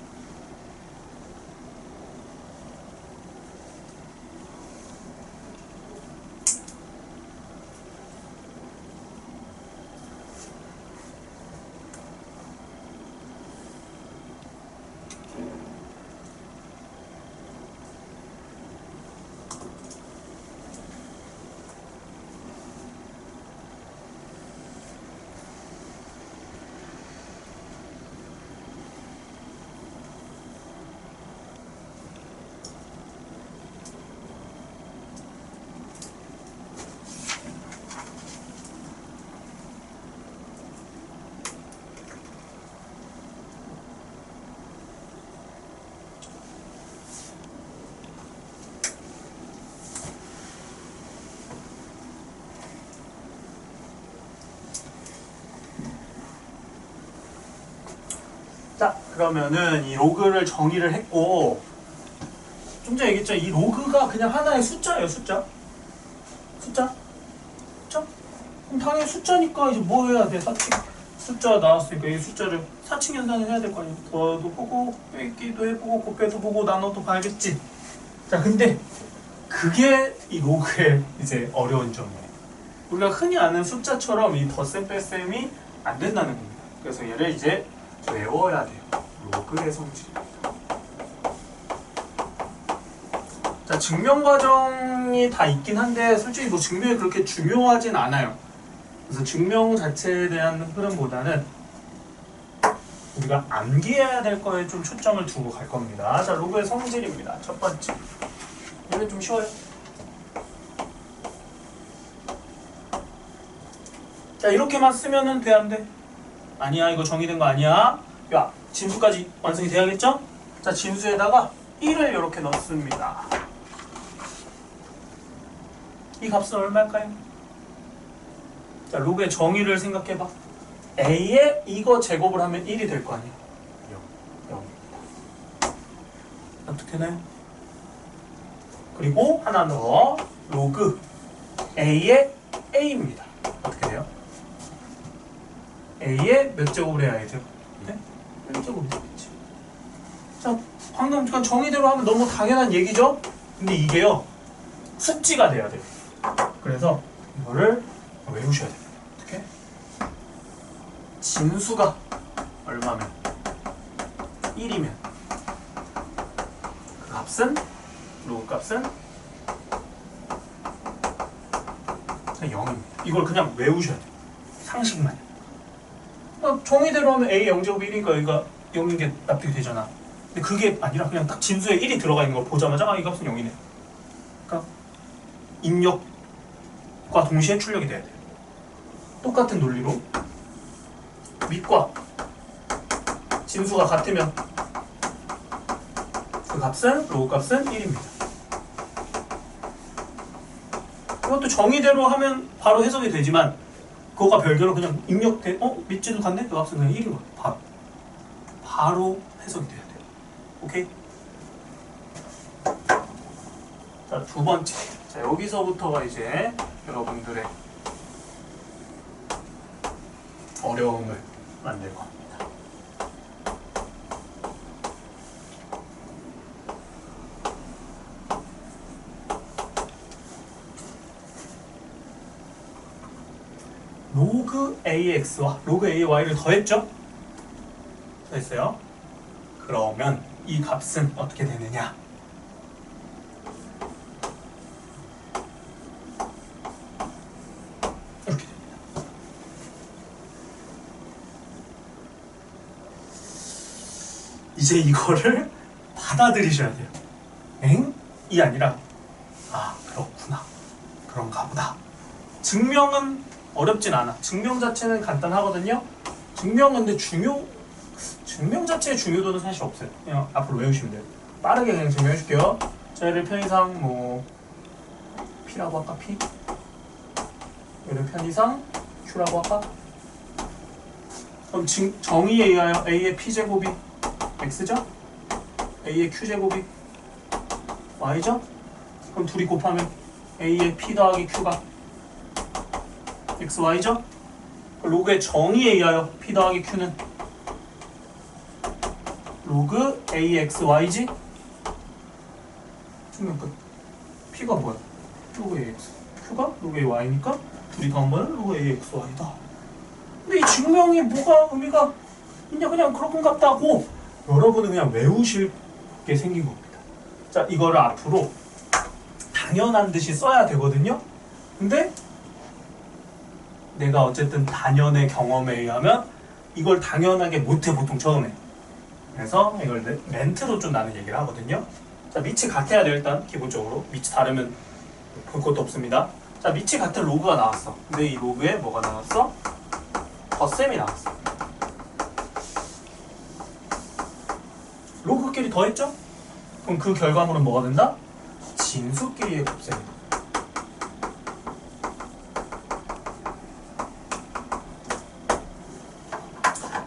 그러면은 이 로그를 정의를 했고 좀 전에 얘기했죠. 이 로그가 그냥 하나의 숫자예요. 숫자. 그럼 당연히 숫자니까 이제 뭐 해야 돼? 사칙 숫자 나왔으니까 이 숫자를 사칙 연산을 해야 될 거 아니야. 더도 보고 빼기도 해보고 곱해도 보고 나눠도 봐야겠지. 자, 근데 그게 이 로그의 이제 어려운 점이에요. 우리가 흔히 아는 숫자처럼 이 덧셈 뺄셈이 안 된다는 겁니다. 그래서 얘를 이제 외워야 돼요. 로그의 성질입니다. 자, 증명 과정이 다 있긴 한데 솔직히 뭐 증명이 그렇게 중요하진 않아요. 그래서 증명 자체에 대한 흐름보다는 우리가 암기해야 될 거에 좀 초점을 두고 갈 겁니다. 자, 로그의 성질입니다. 첫 번째. 얘는 좀 쉬워요. 자, 이렇게만 쓰면은 돼, 안 돼? 아니야, 이거 정의된 거 아니야. 야, 진수까지 완성이 돼야겠죠? 자, 진수에다가 1을 이렇게 넣습니다. 이 값은 얼마일까요? 자, 로그의 정의를 생각해봐. A에 이거 제곱을 하면 1이 될 거 아니야. 0입니다. 어떻게 나요? 그리고 하나 더. 로그 A의 A입니다. 어떻게 돼요? A의 몇 제곱을 해야 돼요? 네? 1제곱이 되겠지. 자, 방금 정의대로 하면 너무 당연한 얘기죠? 근데 이게요, 숙지가 돼야 돼요. 그래서 이거를 외우셔야 돼요. 어떻게? 진수가 얼마면? 1이면 그 값은? 로그 값은? 0입니다. 이걸 그냥 외우셔야 돼요. 상식만. 정의대로 하면 A 0제곱이 1이니까 여기가 0인 게 납득이 되잖아. 근데 그게 아니라 그냥 딱 진수에 1이 들어가 있는 걸 보자마자 이 값은 0이네. 그러니까 입력과 동시에 출력이 돼야 돼요. 똑같은 논리로 밑과 진수가 같으면 그 값은, 로그 값은 1입니다. 이것도 정의대로 하면 바로 해석이 되지만 그거가 별개로 그냥 입력돼, 밑진수 같네? 그 값은 그냥 1인 거예요. 바로 해석이 돼야 돼요. 오케이? 자, 두 번째. 자, 여기서부터가 이제 여러분들의 어려움을 만들 겁니다. 로그 AX와 로그 AY를 더했죠? 더했어요. 그러면 이 값은 어떻게 되느냐? 이렇게 됩니다. 이제 이거를 받아들이셔야 돼요. 엥? 이 아니라 그렇구나. 그런가 보다. 증명은 어렵진 않아. 증명 자체는 간단하거든요. 증명 자체의 중요도는 사실 없어요. 그냥 앞으로 외우시면 돼요. 빠르게 그냥 증명해 줄게요. 자, 얘를 편의상 뭐 P라고 할까? P? 얘를 편의상 Q라고 할까? 그럼 정의에 의하여 A의 P제곱이 X죠? A의 Q제곱이 Y죠? 그럼 둘이 곱하면 A의 P 더하기 Q가 XY죠? 로그의 정의에 의하여 P 더하기 Q는 로그 AXY지? 증명 끝. P가 뭐야? 로그 AX. Q가 로그 AY니까 둘이 더한 거는 로그 AXY다. 근데 이 증명이 뭐가 의미가 있냐? 그냥 그런 것 같다고 여러분은 그냥 외우실 게 생긴 겁니다. 자, 이거를 앞으로 당연한 듯이 써야 되거든요. 근데 내가 어쨌든 단연의 경험에 의하면 이걸 당연하게 못해, 보통 처음에. 그래서 이걸 멘트로 좀 나는 얘기를 하거든요. 자, 밑이 같아야 돼요. 일단 기본적으로 밑이 다르면 볼 것도 없습니다. 자, 밑이 같은 로그가 나왔어. 근데 이 로그에 뭐가 나왔어? 덧셈이 나왔어. 로그끼리 더했죠? 그럼 그 결과물은 뭐가 된다? 진수끼리의 곱셈이다.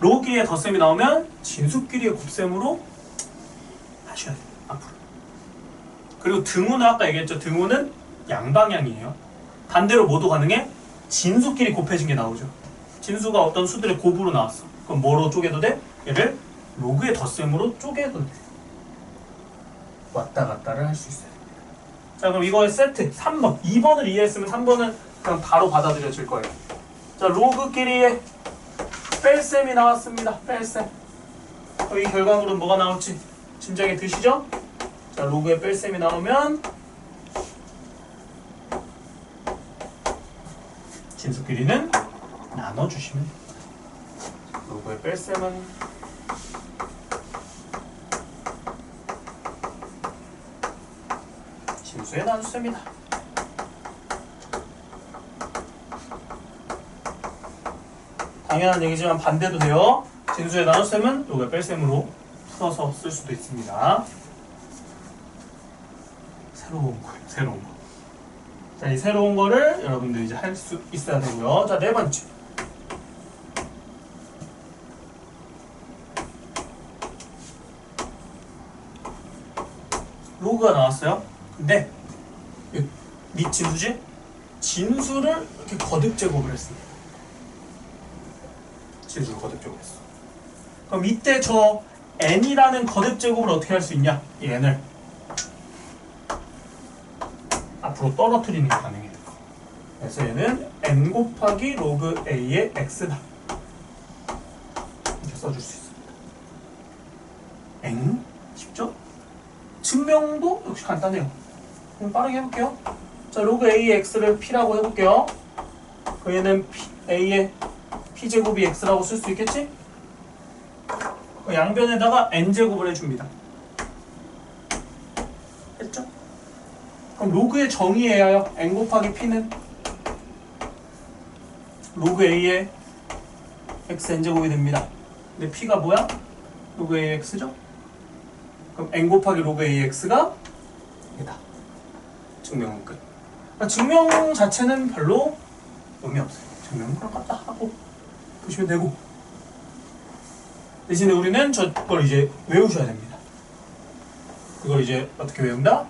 로끼리의 덧셈이 나오면 진수끼리의 곱셈으로 하셔야 돼요. 앞으로. 그리고 등호는 아까 얘기했죠. 등호는 양방향이에요. 반대로 모두 가능해? 진수끼리 곱해진 게 나오죠. 진수가 어떤 수들의 곱으로 나왔어. 그럼 뭐로 쪼개도 돼? 얘를 로그의 덧셈으로 쪼개도 돼. 왔다 갔다를 할 수 있어요. 자, 그럼 이거의 세트 3번. 2번을 이해했으면 3번은 그냥 바로 받아들여질 거예요. 자, 로그끼리의 뺄셈이 나왔습니다. 뺄셈. 이 결과물은 뭐가 나올지 짐작이 드시죠? 자, 로그의 뺄셈이 나오면 진수끼리는 나눠주시면 됩니다. 로그의 뺄셈은 진수의 나눗셈이다. 당연한 얘기지만 반대도 돼요. 진수의 나눗셈은 로그의 뺄셈으로 풀어서 쓸 수도 있습니다. 새로운 거예요. 새로운 거. 자, 이 새로운 거를 여러분들 이제 할 수 있어야 되고요. 자, 네 번째. 로그가 나왔어요. 근데 밑 진수지? 진수를 이렇게 거듭 제곱을 했습니다. 진수를 거듭 제곱했어. 그럼 이때 저 n이라는 거듭 제곱을 어떻게 할 수 있냐? 이 n을 앞으로 떨어뜨리는 게 가능해요. 그래서 얘는 n 곱하기 로그 a의 x다. 이렇게 써줄 수 있습니다. n? 쉽죠? 증명도 역시 간단해요. 그럼 빠르게 해볼게요. 자, 로그 a의 x를 p라고 해볼게요. 그 얘는 a의 p제곱이 x라고 쓸 수 있겠지? 그 양변에다가 n제곱을 해줍니다. 했죠? 그럼 로그의 정의예요. n 곱하기 p는 로그 a의 x n제곱이 됩니다. 근데 p가 뭐야? 로그 a의 x죠? 그럼 n 곱하기 로그 a의 x가 이다. 증명은 끝. 그러니까 증명 자체는 별로 의미 없어요. 증명은 그런 것 같다 하고 보시면 되고, 대신에 우리는 저걸 이제 외우셔야 됩니다. 그걸 이제 어떻게 외운다?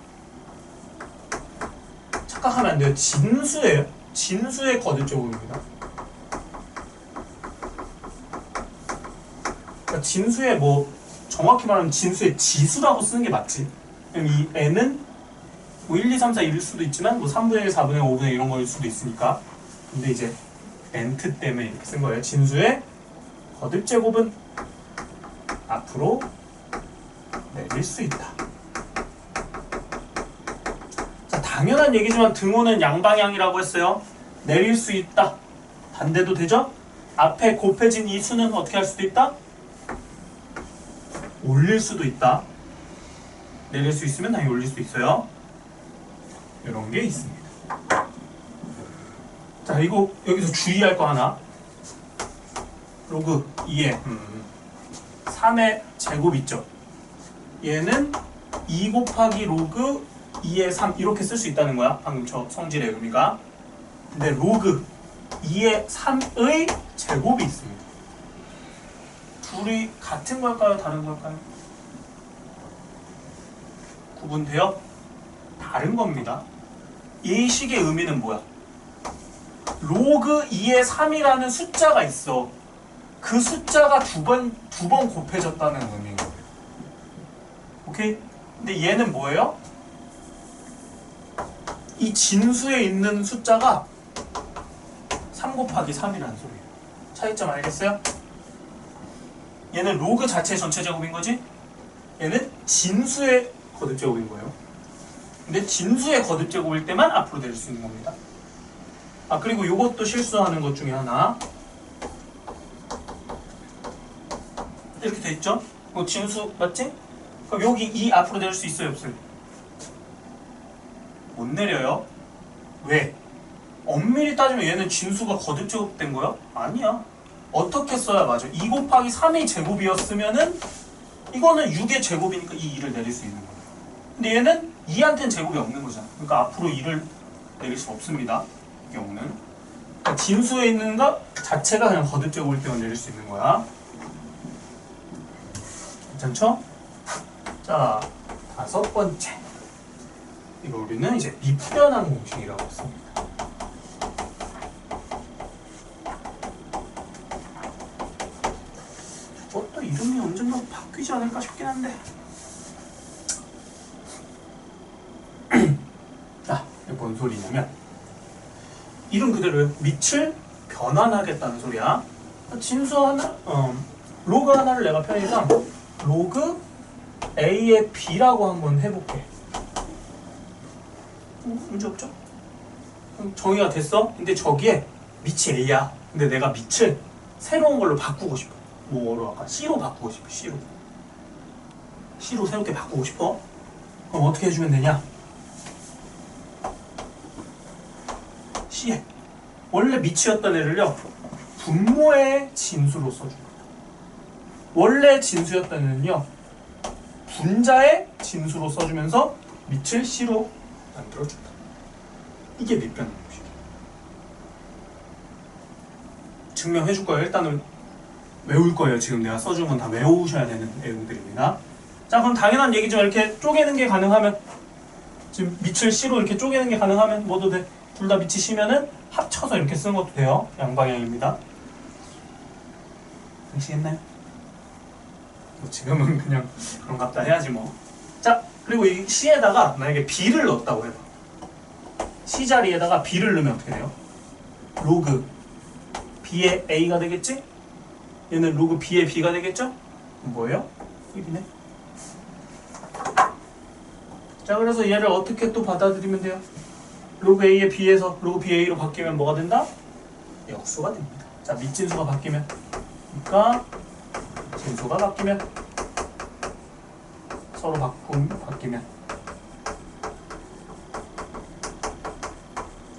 착각하면 안 돼요. 진수예요. 진수의 거듭제곱입니다. 그러니까 진수의 뭐 정확히 말하면 진수의 지수라고 쓰는 게 맞지. 이 n은 뭐 1, 2, 3, 4 1일 수도 있지만 뭐 3분의 1, 4분의 1, 5분의 1 이런 거일 수도 있으니까. 근데 이제 n트 때문에 이렇게 쓴 거예요. 진수의 거듭제곱은 앞으로 내릴 수 있다. 자, 당연한 얘기지만 등호는 양방향이라고 했어요. 내릴 수 있다. 반대도 되죠? 앞에 곱해진 이 수는 어떻게 할 수도 있다? 올릴 수도 있다. 내릴 수 있으면 당연히 올릴 수 있어요. 이런 게 있습니다. 자, 이거 여기서 주의할 거 하나. 로그 2의 3의 제곱 있죠. 얘는 2 곱하기 로그 2의 3 이렇게 쓸 수 있다는 거야. 방금 저 성질의 의미가. 근데 로그 2의 3의 제곱이 있습니다. 둘이 같은 걸까요? 다른 걸까요? 구분돼요? 다른 겁니다. 이 식의 의미는 뭐야? 로그 2의 3이라는 숫자가 있어. 그 숫자가 두 번 곱해졌다는 의미인 거예요. 오케이? 근데 얘는 뭐예요? 이 진수에 있는 숫자가 3 곱하기 3이라는 소리예요. 차이점 알겠어요? 얘는 로그 자체의 전체 제곱인 거지? 얘는 진수의 거듭 제곱인 거예요. 근데 진수의 거듭 제곱일 때만 앞으로 내릴 수 있는 겁니다. 아, 그리고 이것도 실수하는 것 중에 하나. 이렇게 돼 있죠? 이거 진수 맞지? 그럼 여기 2 앞으로 내릴 수 있어요, 없어요? 못 내려요. 왜? 엄밀히 따지면 얘는 진수가 거듭 제곱된 거야? 아니야. 어떻게 써야 맞아? 2 곱하기 3의 제곱이었으면은 이거는 6의 제곱이니까 이 2를 내릴 수 있는 거야. 근데 얘는 2한테는 제곱이 없는 거잖아. 그러니까 앞으로 2를 내릴 수 없습니다. 이 경우는. 그러니까 진수에 있는 것 자체가 그냥 거듭 제곱일 때만 내릴 수 있는 거야. 괜찮죠? 자, 다섯 번째. 이거 우리는 이제 미변환 공식이라고 했습니다. 저것도 이름이 언젠가 바뀌지 않을까 싶긴 한데. 아, 이게 뭔 소리냐면 이름 그대로요. 밑을 변환하겠다는 소리야. 진수 하나, 로그 하나를 내가 편의상 로그 A의 B라고 한번 해볼게. 문제 없죠? 정의가 됐어? 근데 저기에 밑이 A야. 근데 내가 밑을 새로운 걸로 바꾸고 싶어. 뭐로 할까? C로 바꾸고 싶어. C로 새롭게 바꾸고 싶어. 그럼 어떻게 해주면 되냐? C에 원래 밑이었던 애를요 분모의 진수로 써줍니다. 원래 진수였던 애는요 분자의 진수로 써주면서 밑을 C로 만들어준다. 이게 밑변환 공식이에요. 증명해줄 거예요. 일단은 외울 거예요. 지금 내가 써준 건 다 외우셔야 되는 내용들입니다. 자, 그럼 당연한 얘기지만 이렇게 쪼개는 게 가능하면, 지금 밑을 C로 이렇게 쪼개는 게 가능하면 뭐도 돼. 둘 다 밑이 C면은 합쳐서 이렇게 쓰는 것도 돼요. 양방향입니다. 아시겠나요? 지금은 그냥 그런갑다 해야지 뭐. 자, 그리고 이 C에다가 만약에 B를 넣었다고 해봐. C 자리에다가 B를 넣으면 어떻게 돼요? 로그 B의 A가 되겠지? 얘는 로그 B의 B가 되겠죠? 뭐예요? 1이네. 자, 그래서 얘를 어떻게 또 받아들이면 돼요? 로그 A의 B에서 로그 BA로 바뀌면 뭐가 된다? 역수가 됩니다. 자, 밑진수가 바뀌면, 그러니까 진수가 바뀌면, 서로 바뀌면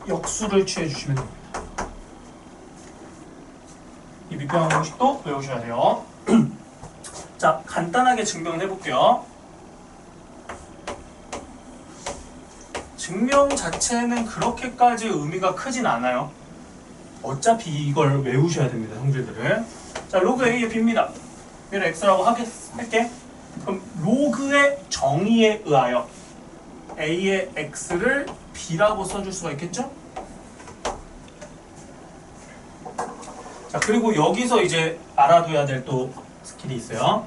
역수를 취해주시면 됩니다. 이 밑변환 공식도 외우셔야 돼요. 자, 간단하게 증명을 해볼게요. 증명 자체는 그렇게까지 의미가 크진 않아요. 어차피 이걸 외우셔야 됩니다. 성질들을. 자, 로그 A의 B입니다. 얘를 X라고 할게. 그럼 로그의 정의에 의하여 A의 X를 B라고 써줄 수가 있겠죠? 자, 그리고 여기서 이제 알아둬야 될 또 스킬이 있어요.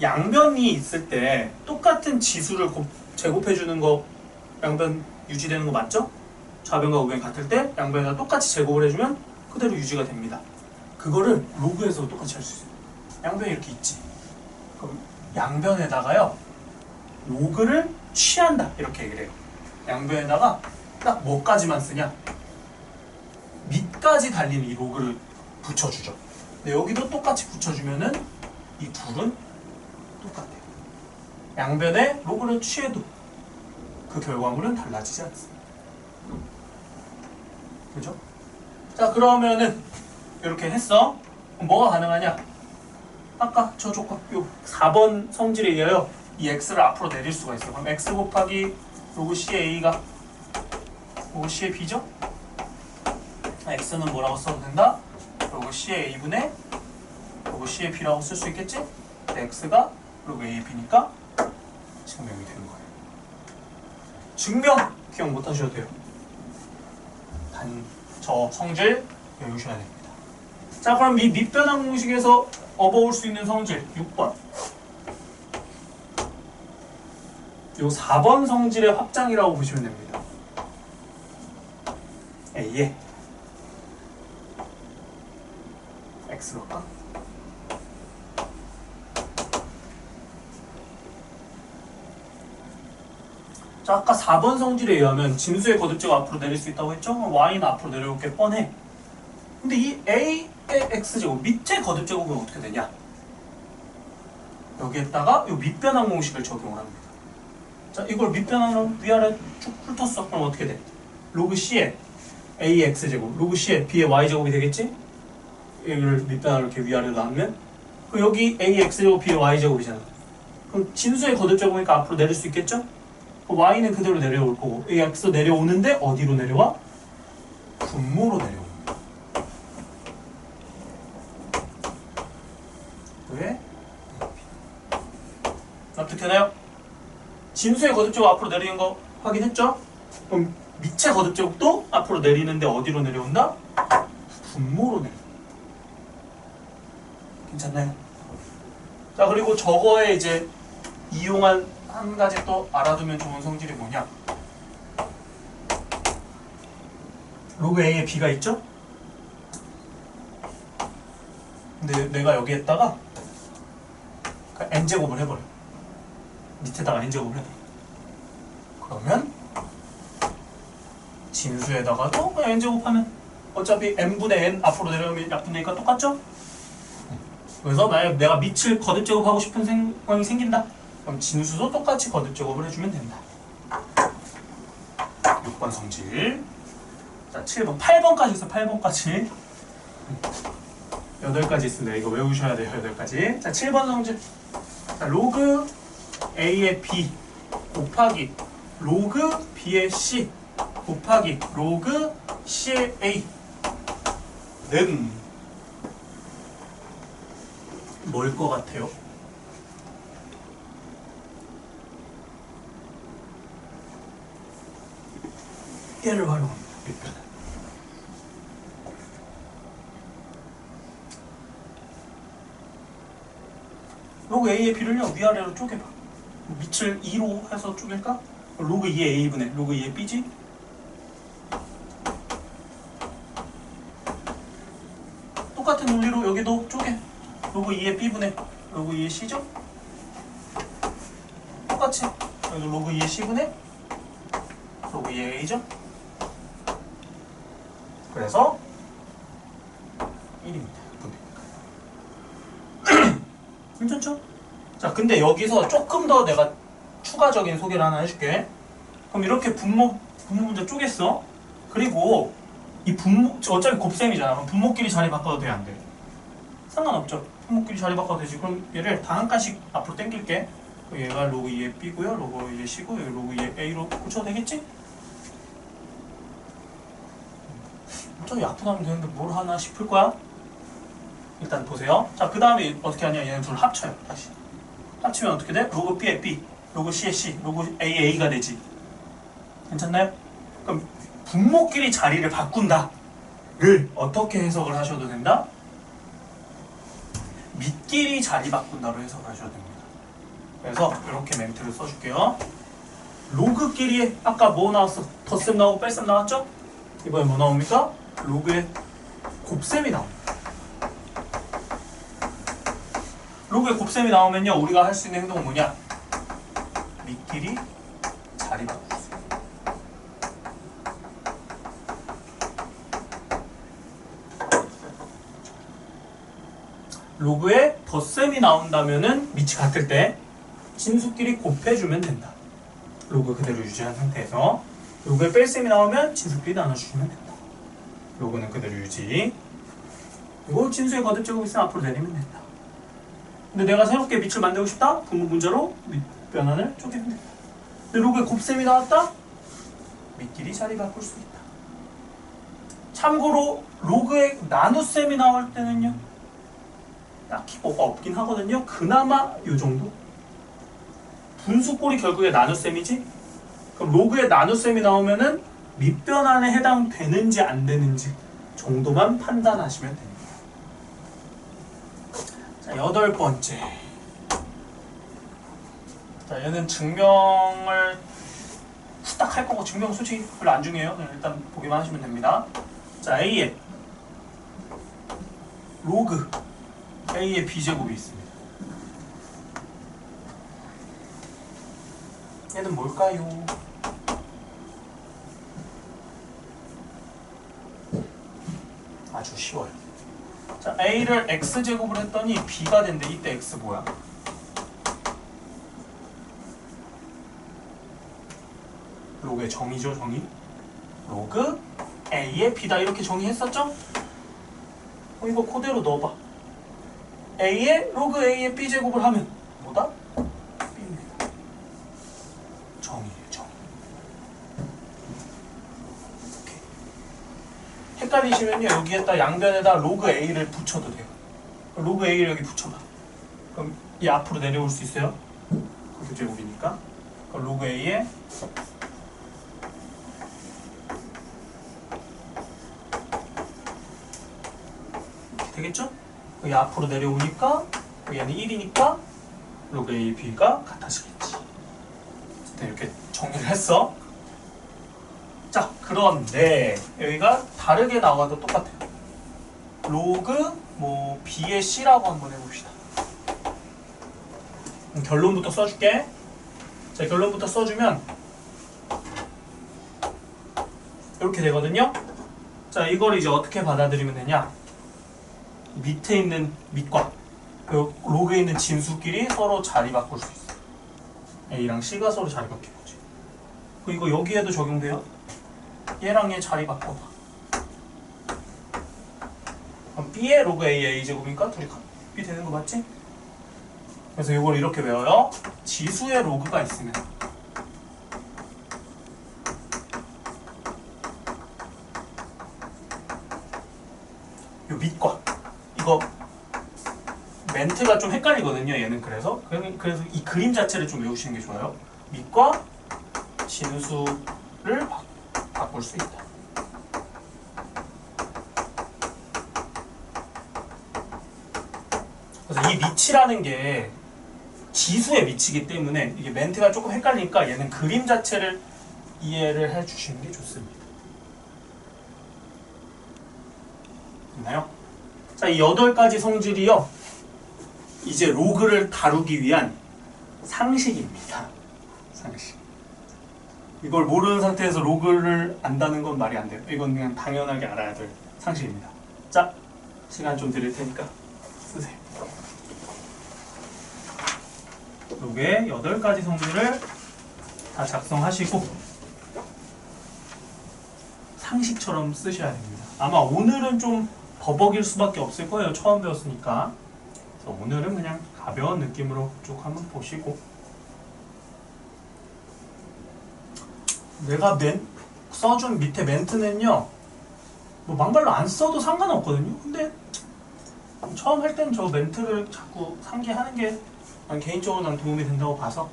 양변이 있을 때 똑같은 지수를 제곱해주는 거, 양변 유지되는 거 맞죠? 좌변과 우변 같을 때 양변에다 똑같이 제곱을 해주면 그대로 유지가 됩니다. 그거를 로그에서 똑같이 할 수 있어요. 양변이 이렇게 있지. 그럼 양변에다가요 로그를 취한다 이렇게 얘기를 해요. 양변에다가 딱 뭐까지만 쓰냐? 밑까지 달린 이 로그를 붙여주죠. 근데 여기도 똑같이 붙여주면은 이 둘은 똑같아요. 양변에 로그를 취해도 그 결과물은 달라지지 않습니다. 그죠? 자, 그러면은 이렇게 했어. 그럼 뭐가 가능하냐? 아까 저 조건 요 4번 성질에 의하여 이 x를 앞으로 내릴 수가 있어요. 그럼 x 곱하기 로그 c의 a가 로그 c의 b죠? x는 뭐라고 써도 된다? 로그 c의 a분의 로그 c의 b라고 쓸 수 있겠지? x가 로그 a의 b니까 증명이 되는 거예요. 증명 기억 못 하셔도 돼요. 저 성질 외우셔야 됩니다. 자, 그럼 이 밑변환 공식에서 업어올 수 있는 성질 6번. 요 4번 성질의 확장이라고 보시면 됩니다. A에 X로 할까? 자, 아까 4번 성질에 의하면 진수의 거듭제가 앞으로 내릴 수 있다고 했죠? Y는 앞으로 내려올 게 뻔해. 근데 이 A의 X제곱, 밑의 거듭제곱은 어떻게 되냐? 여기에다가 이 밑변환 공식을 적용을 합니다. 자, 이걸 밑변환으로 위아래 쭉 훑었어. 그럼 어떻게 돼? 로그 C의 A의 X제곱, 로그 C의 B의 Y제곱이 되겠지? 이걸 밑변환으로 이렇게 위아래로 나누면 그럼 여기 A의 X제곱, B의 Y제곱이잖아. 그럼 진수의 거듭제곱이니까 앞으로 내릴 수 있겠죠? Y는 그대로 내려올 거고 X 내려오는데 어디로 내려와? 분모로 내려옵니다. 왜? 되나요? 진수의 거듭제곱 앞으로 내리는 거 확인했죠? 그럼 밑의 거듭제곱도 앞으로 내리는데 어디로 내려온다? 분모로 내려. 괜찮나요? 자, 그리고 저거에 이제 이용한 한 가지 또 알아두면 좋은 성질이 뭐냐? 로그 A에 B가 있죠? 근데 내가 여기에다가 n제곱을 해버려. 밑에다가 n제곱을 해버려. 그러면 진수에다가도 그냥 n제곱하면 어차피 n분의 n 앞으로 내려오면 약분되니까 똑같죠? 그래서 만약 내가 밑을 거듭제곱하고 싶은 상황이 생긴다. 그럼 진수도 똑같이 거듭제곱을 해주면 된다. 6번 성질. 자, 7번, 8번까지 있어. 8번까지 8가지 있습니다. 이거 외우셔야 돼요. 8가지. 자, 7번 성질. 자, 로그 A의 B 곱하기 로그 B의 C 곱하기 로그 C의 A는 뭘 것 같아요? 얘를 활용합니다. 밑변을. 로그 A의 B를요 위아래로 쪼개봐. 밑을 2로 해서 쪼갤까? 로그 2의 A분의 로그 2의 B지? 똑같은 논리로 여기도 쪼개. 로그 2의 B분의 로그 2의 C죠? 똑같이 여기도 로그 2의 C분의 로그 2의 A죠? 그래서 1입니다. 괜찮죠? 자, 근데 여기서 조금 더 내가 추가적인 소개를 하나 해줄게. 그럼 이렇게 분모 문제 쪼갰어. 그리고 이 분모 어차피 곱셈이잖아. 그럼 분모끼리 자리 바꿔도 돼, 안 돼? 상관없죠. 분모끼리 자리 바꿔도 되지. 그럼 얘를 다 한 칸씩 앞으로 당길게. 얘가 로그 2의 B고요, 로그 2의 C고, 여기 로그 2의 A로 고쳐도 되겠지? 어차피 약분하면 되는데 뭘 하나 싶을 거야? 일단 보세요. 자, 그 다음에 어떻게 하냐? 얘는 둘 합쳐요. 다시 합치면 어떻게 돼? 로그 B의 B, 로그 C의 C, 로그 A의 A가 되지. 괜찮나요? 그럼 분모끼리 자리를 바꾼다를 어떻게 해석을 하셔도 된다? 밑끼리 자리 바꾼다로 해석을 하셔도 됩니다. 그래서 이렇게 멘트를 써줄게요. 로그끼리 아까 뭐 나왔어? 덧셈 나오고 뺄셈 나왔죠? 이번에 뭐 나옵니까? 로그의 곱셈이 나옵니다. 로그의 곱셈이 나오면요, 우리가 할 수 있는 행동은 뭐냐? 밑끼리 자리 바꾸세요. 로그에 덧셈이 나온다면은 밑이 같을 때 진수끼리 곱해주면 된다. 로그 그대로 유지한 상태에서 로그에 뺄셈이 나오면 진수끼리 나눠주시면 된다. 로그는 그대로 유지. 그리고 진수의 거듭제곱 있으면 앞으로 내리면 된다. 근데 내가 새롭게 밑을 만들고 싶다? 분모 문자로 밑 변환을 쪼개면 된다. 근데 로그에 곱셈이 나왔다? 밑끼리 자리 바꿀 수 있다. 참고로 로그에 나눗셈이 나올 때는요, 딱히 뭐가 없긴 하거든요. 그나마 요 정도? 분수꼴이 결국에 나눗셈이지? 그럼 로그에 나눗셈이 나오면은 밑변환에 해당되는지 안 되는지 정도만 판단하시면 됩니다. 자, 8번째. 자, 얘는 증명을 후딱 할 거고, 증명 솔직히 별로 안 중요해요. 일단 보기만 하시면 됩니다. 자, A에 로그 A의 B제곱이 있습니다. 얘는 뭘까요? 아주 쉬워요. 자, A를 X제곱을 했더니 B가 된대. 이때 X 뭐야? 로그의 정의죠, 정의. 로그 A의 B다. 이렇게 정의했었죠? 이거 그대로 넣어봐. A의 로그 A의 B제곱을 하면 뭐다? B입니다. 정의예요, 정의. 오케이. 헷갈리시면요, 여기에다 양변에다 로그 A를 붙여도 돼요. 로그 A를 여기 붙여봐. 그럼 이 앞으로 내려올 수 있어요? 제곱이니까 로그 A에 되겠죠? 여기 앞으로 내려오니까 얘는 1이니까 로그 A, B가 같아지겠지. 이렇게 정리를 했어. 자, 그런데 여기가 다르게 나와도 똑같아요. 로그 B의 C라고 한번 해봅시다. 결론부터 써줄게. 자, 결론부터 써주면 이렇게 되거든요. 자, 이걸 이제 어떻게 받아들이면 되냐? 밑에 있는 밑과 그 로그에 있는 진수끼리 서로 자리 바꿀 수 있어. A랑 C가 서로 자리 바뀌는 거지. 이거 여기에도 적용돼요. 얘랑 얘 자리 바꿔봐. 그럼 B의 로그 A, A제곱이니까 둘이 B 되는 거 맞지? 그래서 이걸 이렇게 외워요. 지수의 로그가 있으면 요 밑과 이거 멘트가 좀 헷갈리거든요. 얘는 그래서 이 그림 자체를 좀 외우시는 게 좋아요. 밑과 진수를 바꿀 수 있다. 그래서 이 밑이라는 게 지수의 밑이기 때문에 이게 멘트가 조금 헷갈리니까 얘는 그림 자체를 이해를 해주시는 게 좋습니다. 됐나요? 자, 이 8가지 성질이요. 이제 로그를 다루기 위한 상식입니다. 상식. 이걸 모르는 상태에서 로그를 안다는 건 말이 안 돼요. 이건 그냥 당연하게 알아야 될 상식입니다. 자, 시간 좀 드릴 테니까 쓰세요. 로그의 8가지 성질을 다 작성하시고 상식처럼 쓰셔야 됩니다. 아마 오늘은 좀 버벅일 수밖에 없을 거예요. 처음 배웠으니까. 그래서 오늘은 그냥 가벼운 느낌으로 쭉 한번 보시고, 내가 써준 밑에 멘트는요 뭐 막말로 안 써도 상관없거든요. 근데 처음 할 땐 저 멘트를 자꾸 상기하는 게 난 개인적으로 난 도움이 된다고 봐서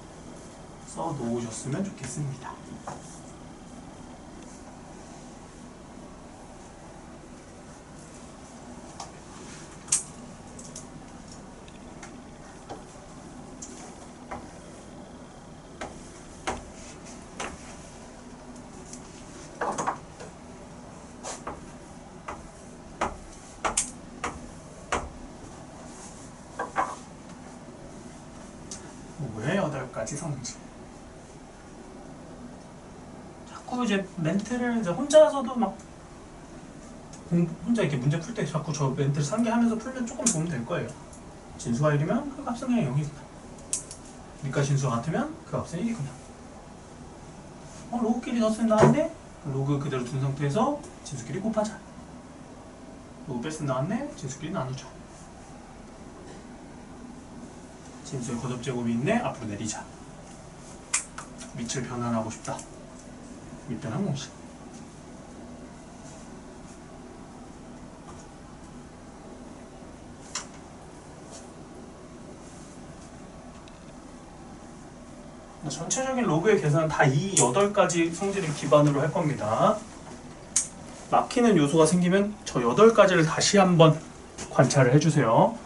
써 놓으셨으면 좋겠습니다. 로그의 8가지 성질. 자꾸 이제 멘트를 이제 혼자서도 막 혼자 이렇게 문제 풀 때 자꾸 저 멘트를 상기하면서 풀면 조금 도움 될 거예요. 진수가 1이면 그 값은 그냥 0이구나. 밑과 진수가 같으면 그 값은 1이구나. 로그끼리 넣었으면 나왔네? 로그 그대로 둔 상태에서 진수끼리 곱하자. 로그 뺐으면 나왔네? 진수끼리 나누자. 진수의 거듭제곱이 있네? 앞으로 내리자. 밑을 변환하고 싶다. 밑변환 공식. 전체적인 로그의 계산은 다 이 8가지 성질을 기반으로 할 겁니다. 막히는 요소가 생기면 저 8가지를 다시 한번 관찰을 해주세요.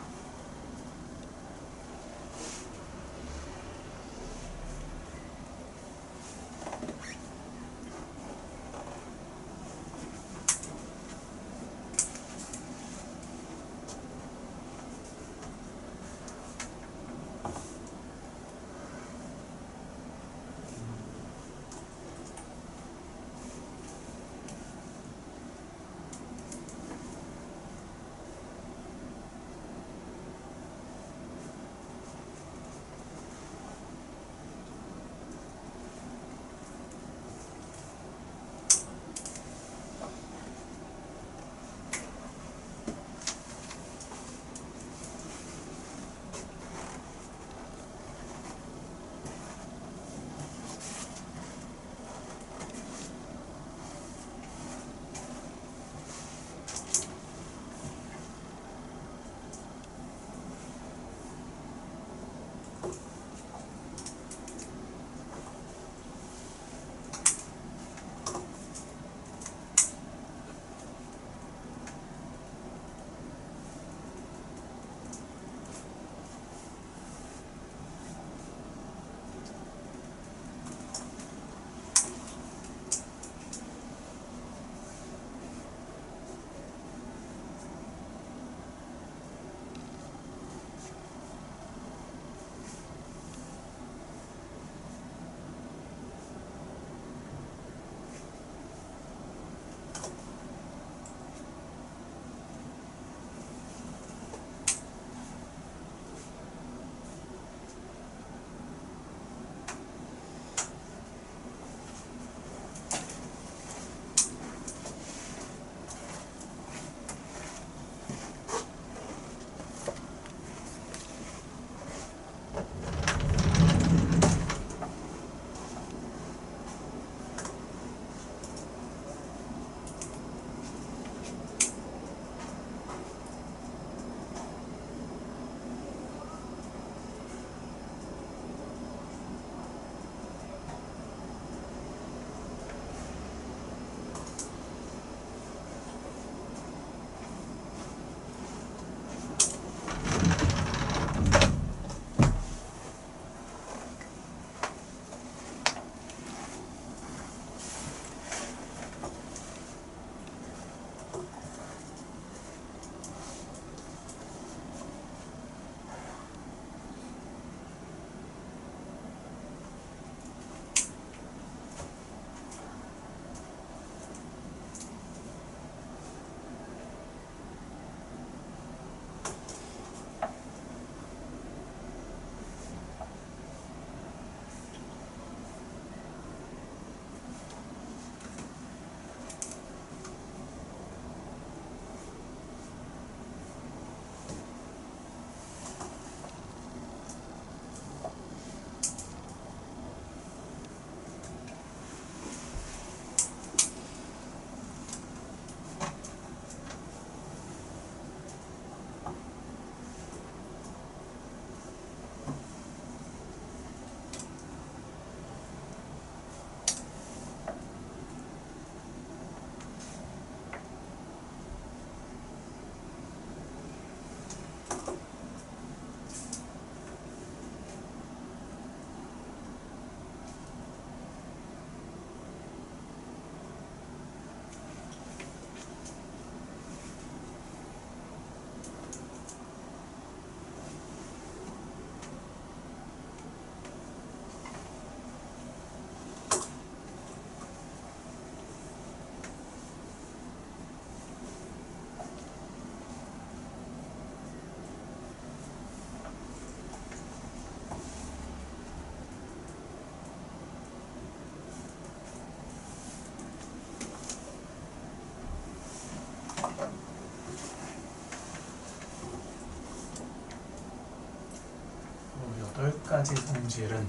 증명까지 성질은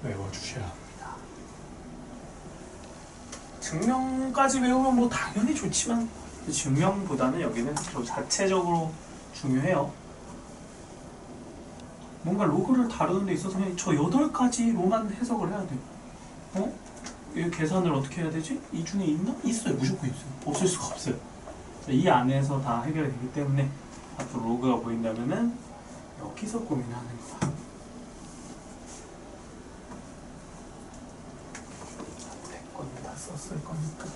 외워주셔야 합니다. 증명까지 외우면 뭐 당연히 좋지만 증명보다는 여기는 저 자체적으로 중요해요. 뭔가 로그를 다루는 데 있어서 그냥 저 8가지로만 해석을 해야 돼요. 이 계산을 어떻게 해야 되지? 이 중에 있나? 있어요. 무조건 있어요. 없을 수가 없어요. 이 안에서 다 해결이 되기 때문에 앞으로 로그가 보인다면은 여기서 고민하는 거야. 대권 다 썼을 거니까.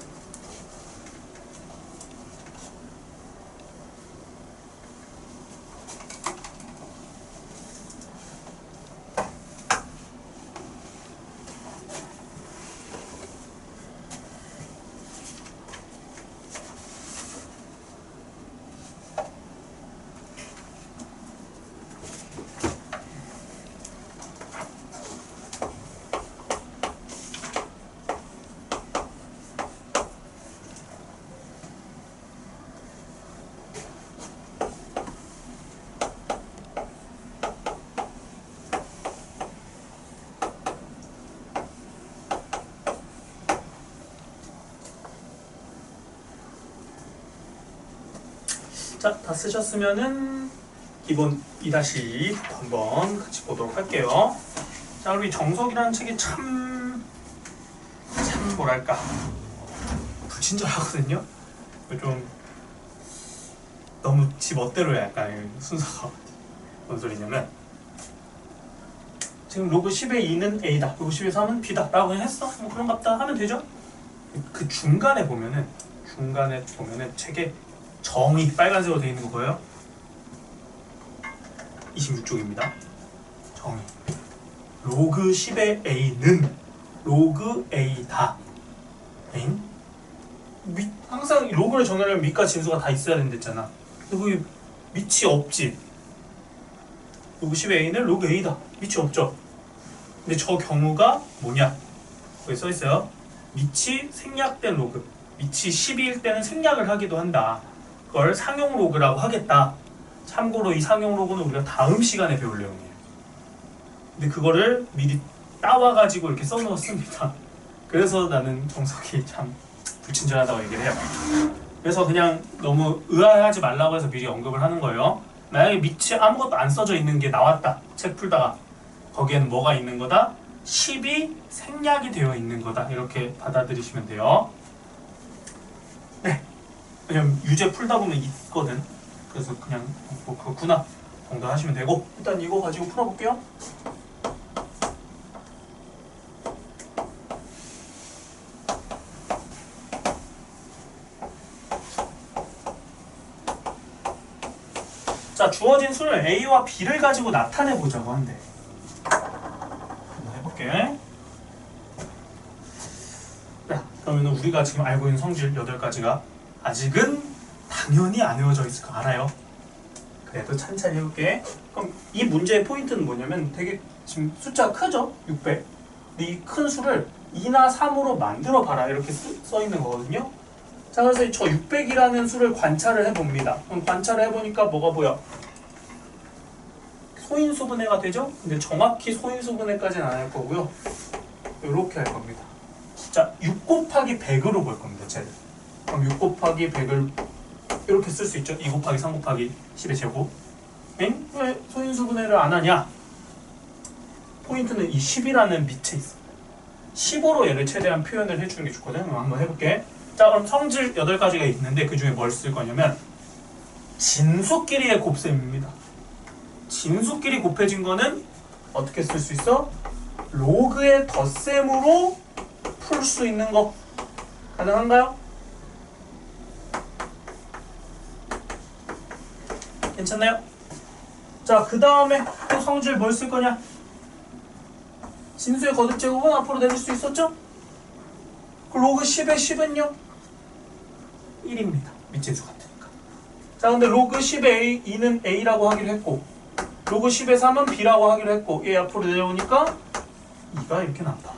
자, 다 쓰셨으면은 기본 2-2 한번 같이 보도록 할게요. 자, 그리고 이 정석이라는 책이 참 뭐랄까 불친절하거든요. 좀 너무 지 멋대로야 약간 순서가. 뭔 소리냐면 지금 로그 10의 2는 A다, 로그 10의 3은 B다 라고 그냥 했어. 뭐 그런갑다 하면 되죠. 그 중간에 보면은 책에 정의 빨간색으로 되어 있는 거 보여요? 26쪽입니다. 정의. 로그 10의 A는 로그 A다. 엥? 항상 로그를 정의하려면 밑과 진수가 다 있어야 된댔잖아. 근데 거기 밑이 없지. 로그 10의 A는 로그 A다. 밑이 없죠. 근데 저 경우가 뭐냐? 거기 써있어요. 밑이 생략된 로그. 밑이 10일 때는 생략을 하기도 한다. 그걸 상용 로그라고 하겠다. 참고로 이 상용 로그는 우리가 다음 시간에 배울 내용이에요. 근데 그거를 미리 따와가지고 이렇게 써놓았습니다. 그래서 나는 정석이 참 불친절하다고 얘기를 해요. 그래서 그냥 너무 의아해하지 말라고 해서 미리 언급을 하는 거예요. 만약에 밑에 아무것도 안 써져 있는 게 나왔다. 책 풀다가 거기에는 뭐가 있는 거다? 10이 생략이 되어 있는 거다. 이렇게 받아들이시면 돼요. 네. 왜냐면 유제 풀다 보면 있거든. 그래서 그냥 뭐 그렇구나 정도 하시면 되고, 일단 이거 가지고 풀어볼게요. 자, 주어진 수를 A와 B를 가지고 나타내보자고 한대. 한번 해볼게. 자, 그러면 우리가 지금 알고 있는 성질 8가지가 아직은 당연히 안 외워져 있을 거 알아요. 그래도 천천히 해볼게. 그럼 이 문제의 포인트는 뭐냐면 되게 지금 숫자가 크죠? 600. 근데 이 큰 수를 2나 3으로 만들어 봐라 이렇게 써 있는 거거든요. 자, 그래서 저 600이라는 수를 관찰을 해봅니다. 그럼 관찰을 해보니까 뭐가 보여? 소인수분해가 되죠? 근데 정확히 소인수분해까지는 안 할 거고요. 이렇게 할 겁니다. 자, 6 곱하기 100으로 볼 겁니다. 쟤를. 그럼 6 곱하기 100을 이렇게 쓸 수 있죠? 2 곱하기 3 곱하기 10의 제곱. 엥? 왜 소인수분해를 안 하냐? 포인트는 이 10이라는 밑에 있어. 15로 얘를 최대한 표현을 해주는 게 좋거든. 그럼 한번 해볼게. 자, 그럼 성질 8가지가 있는데 그 중에 뭘 쓸 거냐면 진수끼리의 곱셈입니다. 진수끼리 곱해진 거는 어떻게 쓸 수 있어? 로그의 덧셈으로 풀 수 있는 거 가능한가요? 괜찮나요? 자, 그 다음에 또 성질 뭘 쓸 거냐? 진수의 거듭 제곱은 앞으로 내줄 수 있었죠? 그 로그 10의 10은요? 1입니다. 밑진수 같으니까. 자, 근데 로그 10의 2는 A라고 하기로 했고 로그 10의 3은 B라고 하기로 했고 얘 앞으로 내려오니까 2가 이렇게 나왔다.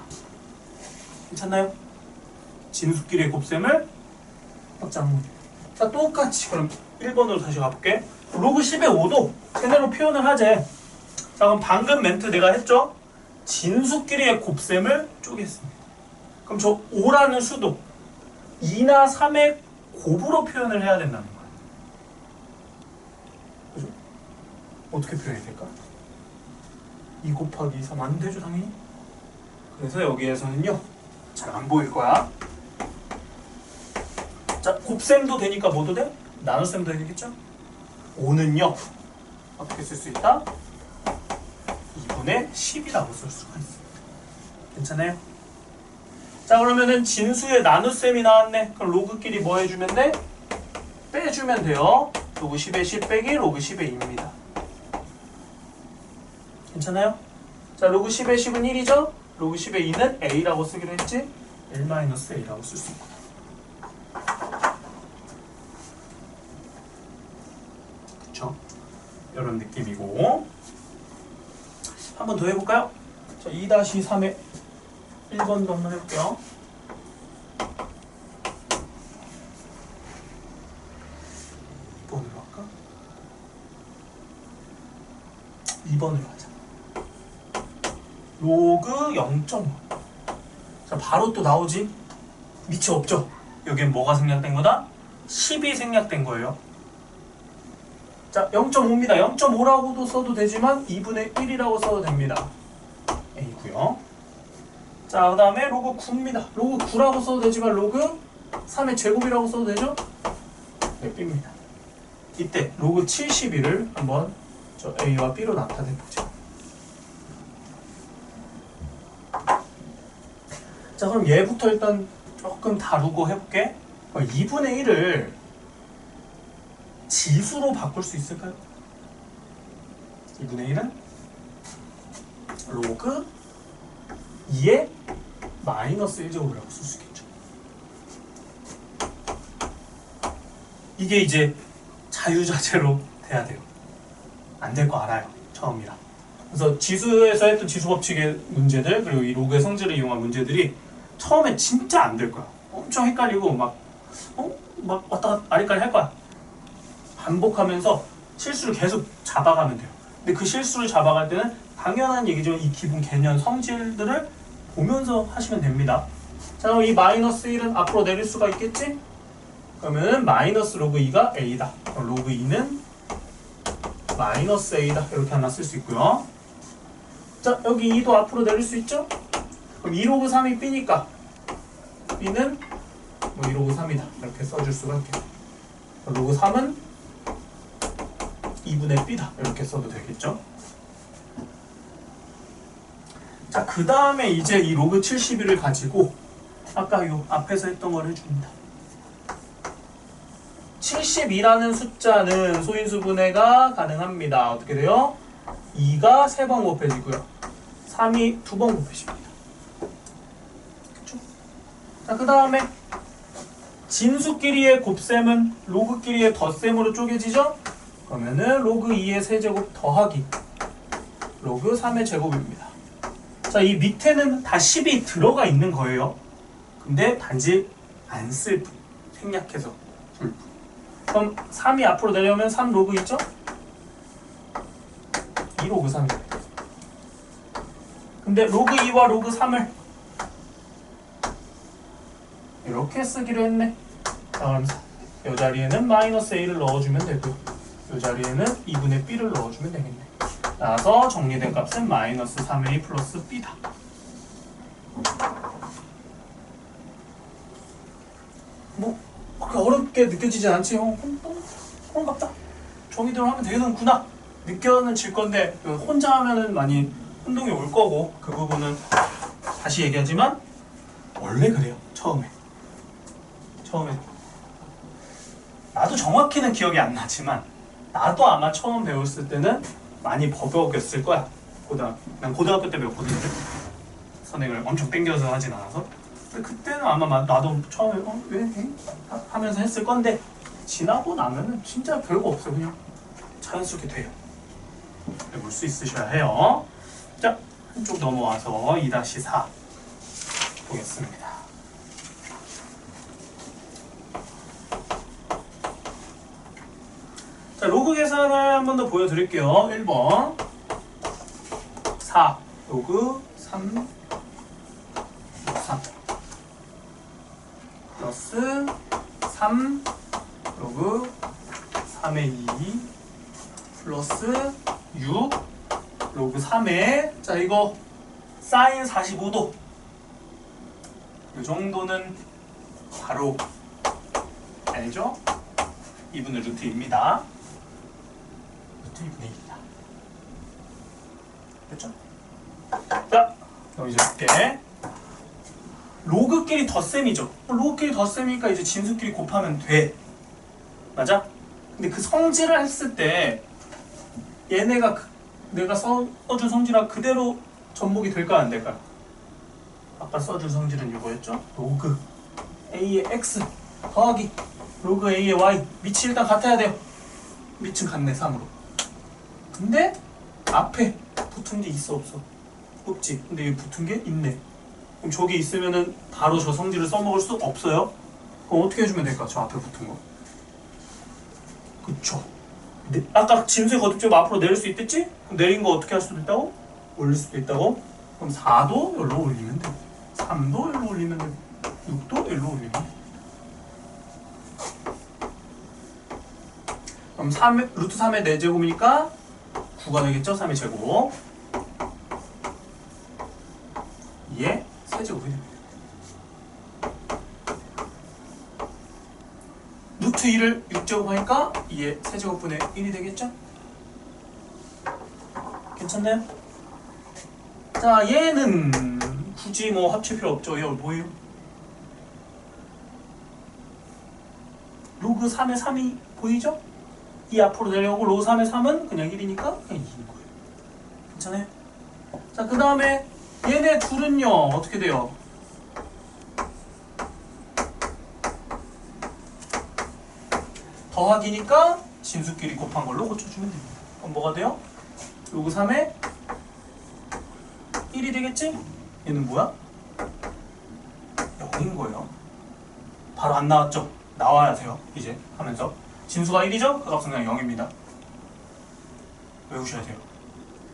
괜찮나요? 진수끼리의 곱셈을 확장한 거죠. 자, 똑같이 그럼 1번으로 다시 가볼게. 로그 10의 5도 제대로 표현을 하재. 자, 그럼 방금 멘트 내가 했죠? 진수끼리의 곱셈을 쪼갰습니다. 그럼 저 5라는 수도 2나 3의 곱으로 표현을 해야 된다는 거예요. 그죠? 어떻게 표현이 될까? 2 곱하기 3 안 되죠, 당연히? 그래서 여기에서는요, 잘 안 보일 거야. 자, 곱셈도 되니까 뭐도 돼? 나눗셈도 되겠죠? 5는요, 어떻게 쓸 수 있다? 2분의 10이라고 쓸 수가 있습니다. 괜찮아요? 자, 그러면은 진수의 나눗셈이 나왔네. 그럼 로그끼리 뭐 해주면 돼? 빼주면 돼요. 로그 10의 10 빼기 로그 10의 2입니다. 괜찮아요? 자, 로그 10의 10은 1이죠? 로그 10의 2는 a라고 쓰기로 했지? 1-a라고 쓸 수 있구나. 그쵸? 이런 느낌이고, 한 번 더 해볼까요? 자, 2-3의 1번도 한번 해볼게요. 2번으로 할까? 2번으로 하자. 로그 0.5. 자, 바로 또 나오지? 밑이 없죠? 여기엔 뭐가 생략된 거다? 10이 생략된 거예요. 자, 0.5입니다. 0.5라고도 써도 되지만 2분의 1이라고 써도 됩니다. A고요. 자, 그 다음에 로그 9입니다. 로그 9라고 써도 되지만 로그 3의 제곱이라고 써도 되죠? 네, B입니다. 이때 로그 71을 한번 저 A와 B로 나타내보죠. 자, 그럼 얘부터 일단 조금 다루고 해볼게. 2분의 1을 지수로 바꿀 수 있을까요? 2분의 1은 로그 2의 마이너스 1제곱이라고 쓸 수 있겠죠. 이게 이제 자유자재로 돼야 돼요. 안 될 거 알아요. 처음이라. 그래서 지수에서 했던 지수법칙의 문제들, 그리고 이 로그의 성질을 이용한 문제들이 처음에 진짜 안 될 거야. 엄청 헷갈리고 막 왔다 갔다 아리까리 할 거야. 반복하면서 실수를 계속 잡아가면 돼요. 근데 그 실수를 잡아갈 때는 당연한 얘기죠. 이 기본 개념 성질들을 보면서 하시면 됩니다. 자, 그럼 이 마이너스 1은 앞으로 내릴 수가 있겠지? 그러면 마이너스 로그 2가 a다. 그럼 로그 2는 마이너스 a다. 이렇게 하나 쓸 수 있고요. 자, 여기 2도 앞으로 내릴 수 있죠? 그럼 2 로그 3이 b니까 b는 뭐 2 로그 3이다. 이렇게 써줄 수가 있겠죠. 로그 3은 2분의 b다. 이렇게 써도 되겠죠? 자, 그 다음에 이제 이 로그 71을 가지고 아까 요 앞에서 했던 걸 해줍니다. 72라는 숫자는 소인수 분해가 가능합니다. 어떻게 돼요? 2가 3번 곱해지고요. 3이 2번 곱해집니다. 그쵸? 자, 그 다음에 진수끼리의 곱셈은 로그끼리의 덧셈으로 쪼개지죠? 그러면은 로그 2의 세제곱 더하기 로그 3의 제곱입니다. 자, 이 밑에는 다 10이 들어가 있는 거예요. 근데 단지 안 쓸 뿐. 생략해서 줄 뿐. 그럼 3이 앞으로 내려오면 3 로그 있죠? 2 로그 3이죠. 근데 로그 2와 로그 3을 이렇게 쓰기로 했네. 자, 그럼 이 자리에는 마이너스 a를 넣어주면 되고요. 이 자리에는 2분의 b를 넣어주면 되겠네. 따라서 정리된 값은 마이너스 3a 플러스 b다. 뭐 그렇게 어렵게 느껴지진 않지. 그런갑다. 정의대로 하면 되는구나. 느껴는 질 건데 혼자 하면은 많이 혼동이 올 거고, 그 부분은 다시 얘기하지만 원래 그래요. 처음에 나도 정확히는 기억이 안 나지만 나도 아마 처음 배웠을 때는 많이 버벅였을 거야. 난 고등학교 때 배웠거든요. 선행을 엄청 땡겨서 하진 않아서. 근데 그때는 아마 나도 처음에 왜? 하면서 했을 건데 지나고 나면은 진짜 별거 없어요. 그냥 자연스럽게 돼요. 볼 수 있으셔야 해요. 자, 한쪽 넘어와서 2-4 보겠습니다. 자, 로그 계산을 한 번 더 보여드릴게요. 1번. 4 로그 3 3 플러스 3 로그 3의 2 플러스 6 로그 3의 자 이거 사인 45도 이 정도는 바로 알죠? 2분의 루트 2입니다. 루트 2분의 2입니다. 됐죠? 자, 그럼 이제 볼게. 로그끼리 덧셈이죠. 로그끼리 덧셈이니까 이제 진수끼리 곱하면 돼. 맞아? 근데 그 성질을 했을 때 얘네가 내가 써준 성질하고 그대로 접목이 될까 안 될까? 아까 써준 성질은 이거였죠? 로그 a의 x 더하기 로그 a의 y 밑이 일단 같아야 돼요. 밑은 같네 3으로. 근데 앞에 붙은 게 있어 없어? 없지. 근데 여기 붙은 게 있네. 그럼 저기 있으면은 바로 저 성질을 써먹을 수 없어요? 그럼 어떻게 해주면 될까? 저 앞에 붙은 거. 그쵸. 아까 진수의 거듭제곱 앞으로 내릴 수 있댔지? 그럼 내린 거 어떻게 할 수도 있다고? 올릴 수도 있다고? 그럼 4도 여기로 올리면 돼. 3도 여기로 올리면 돼. 6도 여기로 올리면 돼. 그럼 3, 루트 3의 4제곱이니까 9가 되겠죠? 3의 제곱. 2의 세제곱이 됩니다. 루트 2를 6제곱 하니까 2의 세제곱분의 1이 되겠죠? 괜찮나요? 자, 얘는 굳이 뭐 합칠 필요 없죠. 이거 뭐예요? 로그 3의 3이 보이죠? 이 앞으로 내려오고 로그 3의 3은 그냥 1이니까 그냥 2인 거예요. 괜찮아요? 자, 그 다음에 얘네 둘은요 어떻게 돼요? 더하기니까 진수끼리 곱한 걸로 고쳐주면 됩니다. 그럼 뭐가 돼요? 로그 3의 1이 되겠지? 얘는 뭐야? 0인 거예요. 바로 안 나왔죠? 나와야 돼요. 이제 하면서 진수가 1이죠? 그 값은 그냥 0입니다. 외우셔야 돼요.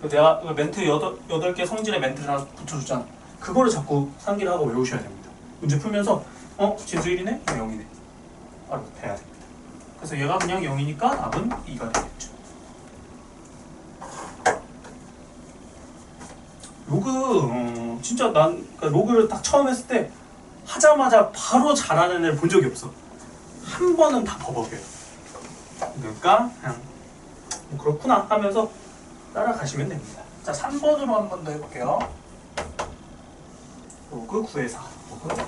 내가 멘트 8개 성질의 멘트를 하나 붙여줬잖아. 그거를 자꾸 상기를 하고 외우셔야 됩니다. 문제 풀면서 진수 1이네? 0이네. 바로 돼야 됩니다. 그래서 얘가 그냥 0이니까 답은 2가 되겠죠. 로그 진짜 난 그러니까 로그를 딱 처음 했을 때 하자마자 바로 잘하는 애를 본 적이 없어. 한 번은 다 버벅여요. 그러니까 그냥 뭐 그렇구나 하면서 따라가시면 됩니다. 자, 3번으로 한 번 더 해볼게요. 로그 9의 4 로그 9의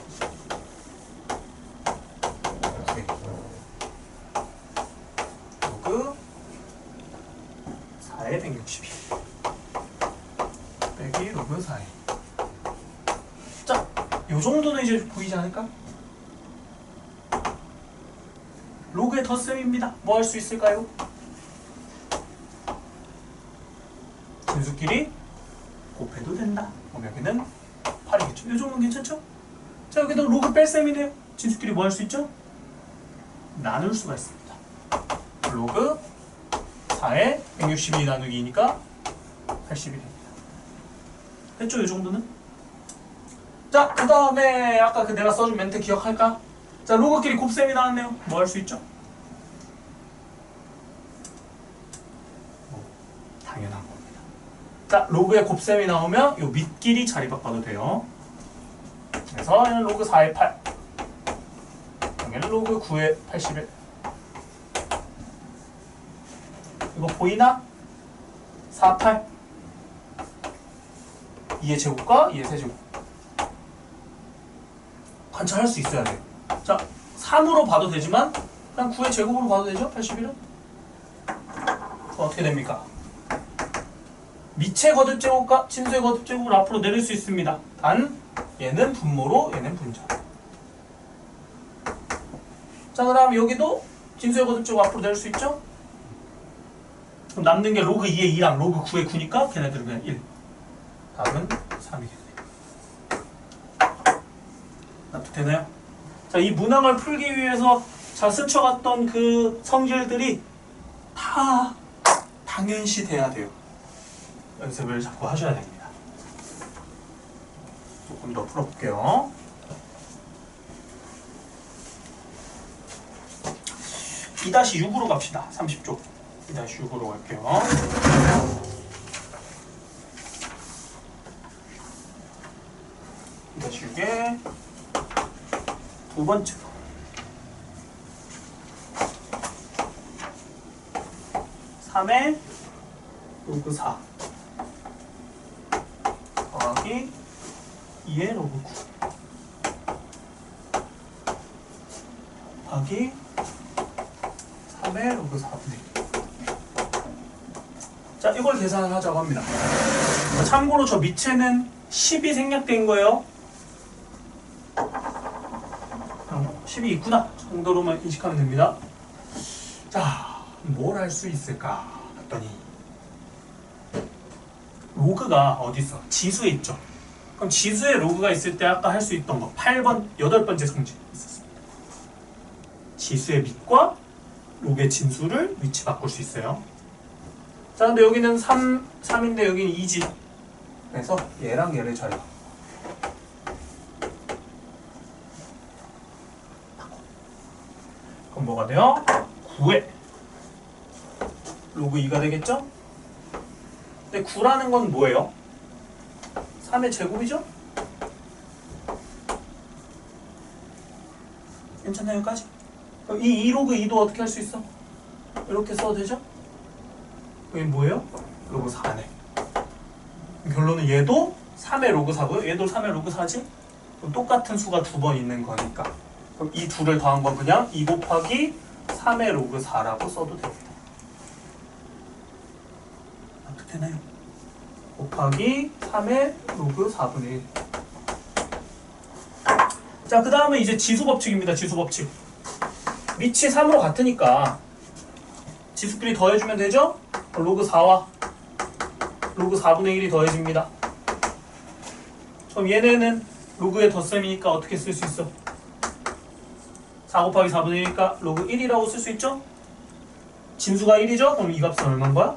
2 로그 4의 162 빼기 로그 4의 자, 요 정도는 이제 보이지 않을까? 로그의 덧셈입니다. 뭐 할 수 있을까요? 진수끼리 곱해도 된다. 그럼 여기는 8이겠죠. 이 정도는 괜찮죠? 자, 여기도 로그 뺄셈이네요. 진수끼리 뭐 할 수 있죠? 나눌 수가 있습니다. 로그 4에 162 나누기 2니까 80이 됩니다. 됐죠? 이 정도는? 자, 그 다음에 아까 그 내가 써준 멘트 기억할까? 자, 로그끼리 곱셈이 나왔네요. 뭐 할 수 있죠? 당연한 겁니다. 자, 로그의 곱셈이 나오면 요 밑끼리 자리 바꿔도 돼요. 그래서 얘는 로그 4의 8 여기는 로그 9의 81 이거 보이나? 4, 8 2의 제곱과 2의 세제곱 관찰할 수 있어야 돼요. 자, 3으로 봐도 되지만 그냥 9의 제곱으로 봐도 되죠? 81은? 어떻게 됩니까? 밑의 거듭제곱과 진수의 거듭제곱을 앞으로 내릴 수 있습니다. 단 얘는 분모로 얘는 분자. 자, 그 다음 여기도 진수의 거듭제곱 앞으로 내릴 수 있죠? 그럼 남는 게 로그 2의 2랑 로그 9의 9니까 걔네들은 그냥 1. 답은 3이겠네요. 납득되나요? 자, 이 문항을 풀기 위해서 자 스쳐갔던 그 성질들이 다 당연시 돼야 돼요. 연습을 자꾸 하셔야 됩니다. 좀 더 풀어볼게요. 2-6으로 갑시다. 30쪽 2-6으로 갈게요. 2-6의 두 번째 3의 로그 4 더하기 2의 로그 9 더하기 3의 로그 4분의 1. 자, 이걸 계산을 하자고 합니다. 참고로 저 밑에는 10이 생략된 거예요. 10이 있구나 정도로만 인식하면 됩니다. 자, 뭘 할 수 있을까 봤더니 로그가 어디 있어? 지수에 있죠. 그럼 지수에 로그가 있을 때 아까 할 수 있던 거 8번, 8번째 성질 있었습니다. 지수의 밑과 로그의 진수를 위치 바꿀 수 있어요. 자, 근데 여기는 3인데 여기는 2지. 그래서 얘랑 얘를 자리 그럼 뭐가 돼요? 9에 로그 2가 되겠죠? 근데 9라는 건 뭐예요? 3의 제곱이죠? 괜찮나요, 여기까지? 그럼 이 2로그 2도 어떻게 할 수 있어? 이렇게 써도 되죠? 여기 뭐예요? 로그 4네. 결론은 얘도 3의 로그 4고요. 얘도 3의 로그 4지? 그럼 똑같은 수가 두 번 있는 거니까. 그럼 이 둘을 더한 건 그냥 2 곱하기 3의 로그 4라고 써도 됩니다. 어떻게 되나요? 곱하기 3의 로그 4분의 1. 자, 그 다음에 이제 지수법칙입니다. 지수법칙. 밑이 3으로 같으니까 지수끼리 더해주면 되죠? 로그 4와 로그 4분의 1이 더해집니다. 그럼 얘네는 로그의 덧셈이니까 어떻게 쓸 수 있어? 4 곱하기 4분의 1이니까 로그 1이라고 쓸 수 있죠? 진수가 1이죠? 그럼 이 값은 얼마인 거야?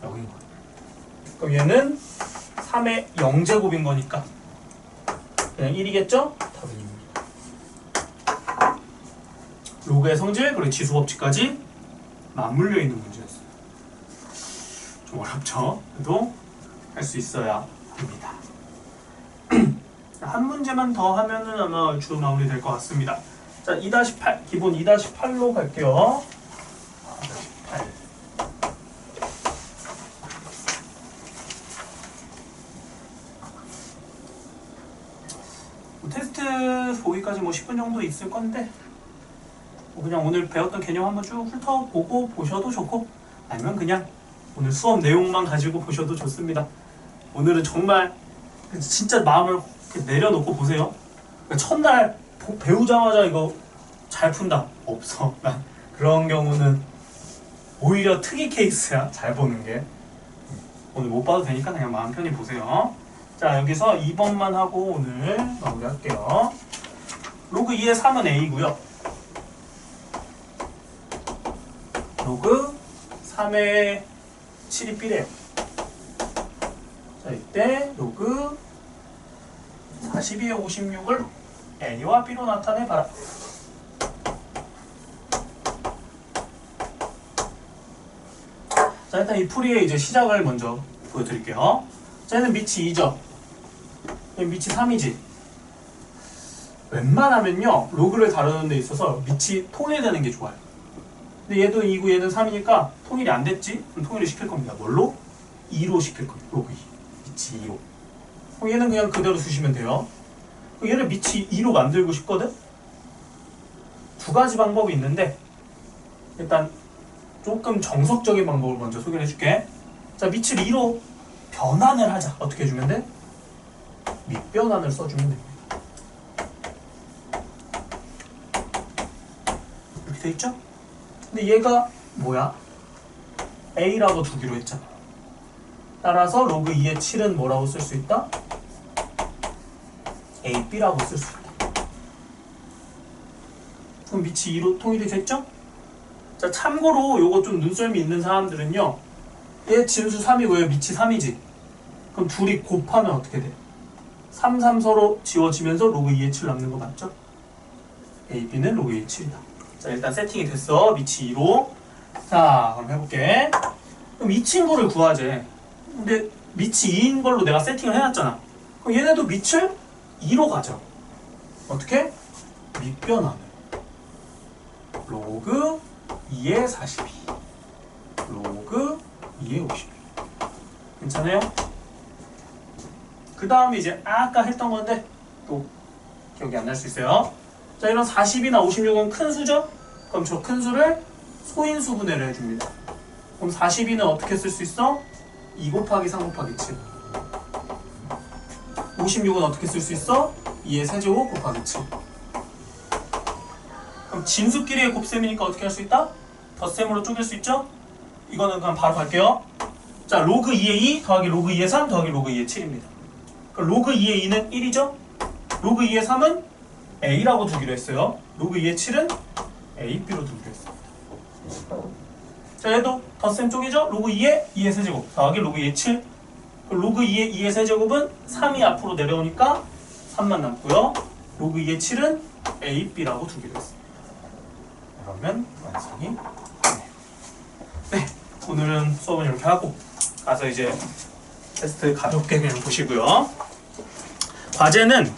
여기인 거야. 그럼 얘는 3의 0제곱인 거니까 그냥 1이겠죠? 답은 2입니다. 로그의 성질 그리고 지수법칙까지 맞물려 있는 문제였어요. 좀 어렵죠? 그래도 할 수 있어야 합니다. 한 문제만 더 하면은 아마 주 마무리 될 것 같습니다. 자, 2-8 기본 2-8로 갈게요. 2-8. 테스트 보기까지 뭐 10분 정도 있을 건데 뭐 그냥 오늘 배웠던 개념 한번 쭉 훑어보고 보셔도 좋고 아니면 그냥 오늘 수업 내용만 가지고 보셔도 좋습니다. 오늘은 정말 진짜 마음을 내려놓고 보세요. 그러니까 첫날 배우자마자 이거 잘 푼다 없어. 난 그런 경우는 오히려 특이 케이스야. 잘 보는 게. 오늘 못 봐도 되니까 그냥 마음 편히 보세요. 자, 여기서 2번만 하고 오늘 마무리할게요. 로그 2의 3은 A고요. 로그 3의 7이 B래요. 자, 이때 로그 42의 56을 A와 B로 나타내봐라. 자, 일단 이 풀이의 이제 시작을 먼저 보여드릴게요. 자, 얘는 밑이 2죠. 밑이 3이지. 웬만하면요 로그를 다루는 데 있어서 밑이 통일되는 게 좋아요. 근데 얘도 2고 얘는 3이니까 통일이 안 됐지? 그럼 통일을 시킬 겁니다. 뭘로? 2로 시킬 겁니다. 로그 2. 밑이 2로. 그럼 얘는 그냥 그대로 두시면 돼요. 얘를 밑이 2로 만들고 싶거든? 두 가지 방법이 있는데 일단 조금 정석적인 방법을 먼저 소개를 해줄게. 자, 밑을 2로 변환을 하자. 어떻게 해주면 돼? 밑변환을 써주면 됩니다. 이렇게 돼 있죠? 근데 얘가 뭐야? A라고 두기로 했잖아. 따라서 로그 2의 7은 뭐라고 쓸 수 있다? AB라고 쓸 수 있다. 그럼 밑이 2로 통일이 됐죠? 자, 참고로 요거 좀 눈썰미 있는 사람들은요 얘 진수 3이고 얘 밑이 3이지. 그럼 둘이 곱하면 어떻게 돼? 3, 3 서로 지워지면서 로그 2의 7 남는 거 맞죠? A, B는 로그 2의 7이다. 자, 일단 세팅이 됐어. 미치 2로. 자, 그럼 해볼게. 그럼 이 친구를 구하재. 근데 미치 2인 걸로 내가 세팅을 해놨잖아. 그럼 얘네도 밑을 2로 가져. 어떻게? 밑변환을. 로그 2의 42. 로그 2의 52. 괜찮아요? 그 다음에 이제 아까 했던 건데 또 기억이 안 날 수 있어요. 자, 이런 40이나 56은 큰 수죠? 그럼 저 큰 수를 소인수 분해를 해줍니다. 그럼 42는 어떻게 쓸 수 있어? 2 곱하기 3 곱하기 7. 56은 어떻게 쓸 수 있어? 2의 세제곱 곱하기 7. 그럼 진수끼리의 곱셈이니까 어떻게 할 수 있다? 덧셈으로 쪼갤 수 있죠? 이거는 그냥 바로 갈게요. 자, 로그 2의 2 더하기 로그 2의 3 더하기 로그 2의 7입니다. 그럼 로그 2의 2는 1이죠? 로그 2의 3은 A라고 두기로 했어요. 로그 2의 7은 A, B로 두기로 했습니다. 자, 얘도 덧셈 쪽이죠? 로그 2의 2의 세제곱 더하기 로그 2의 7. 로그 2의 2의 세제곱은 3이 앞으로 내려오니까 3만 남고요. 로그 2의 7은 A, B라고 두기로 했습니다. 그러면 완성이 되네요. 네, 오늘은 수업은 이렇게 하고 가서 이제 테스트 가볍게 그냥 보시고요. 과제는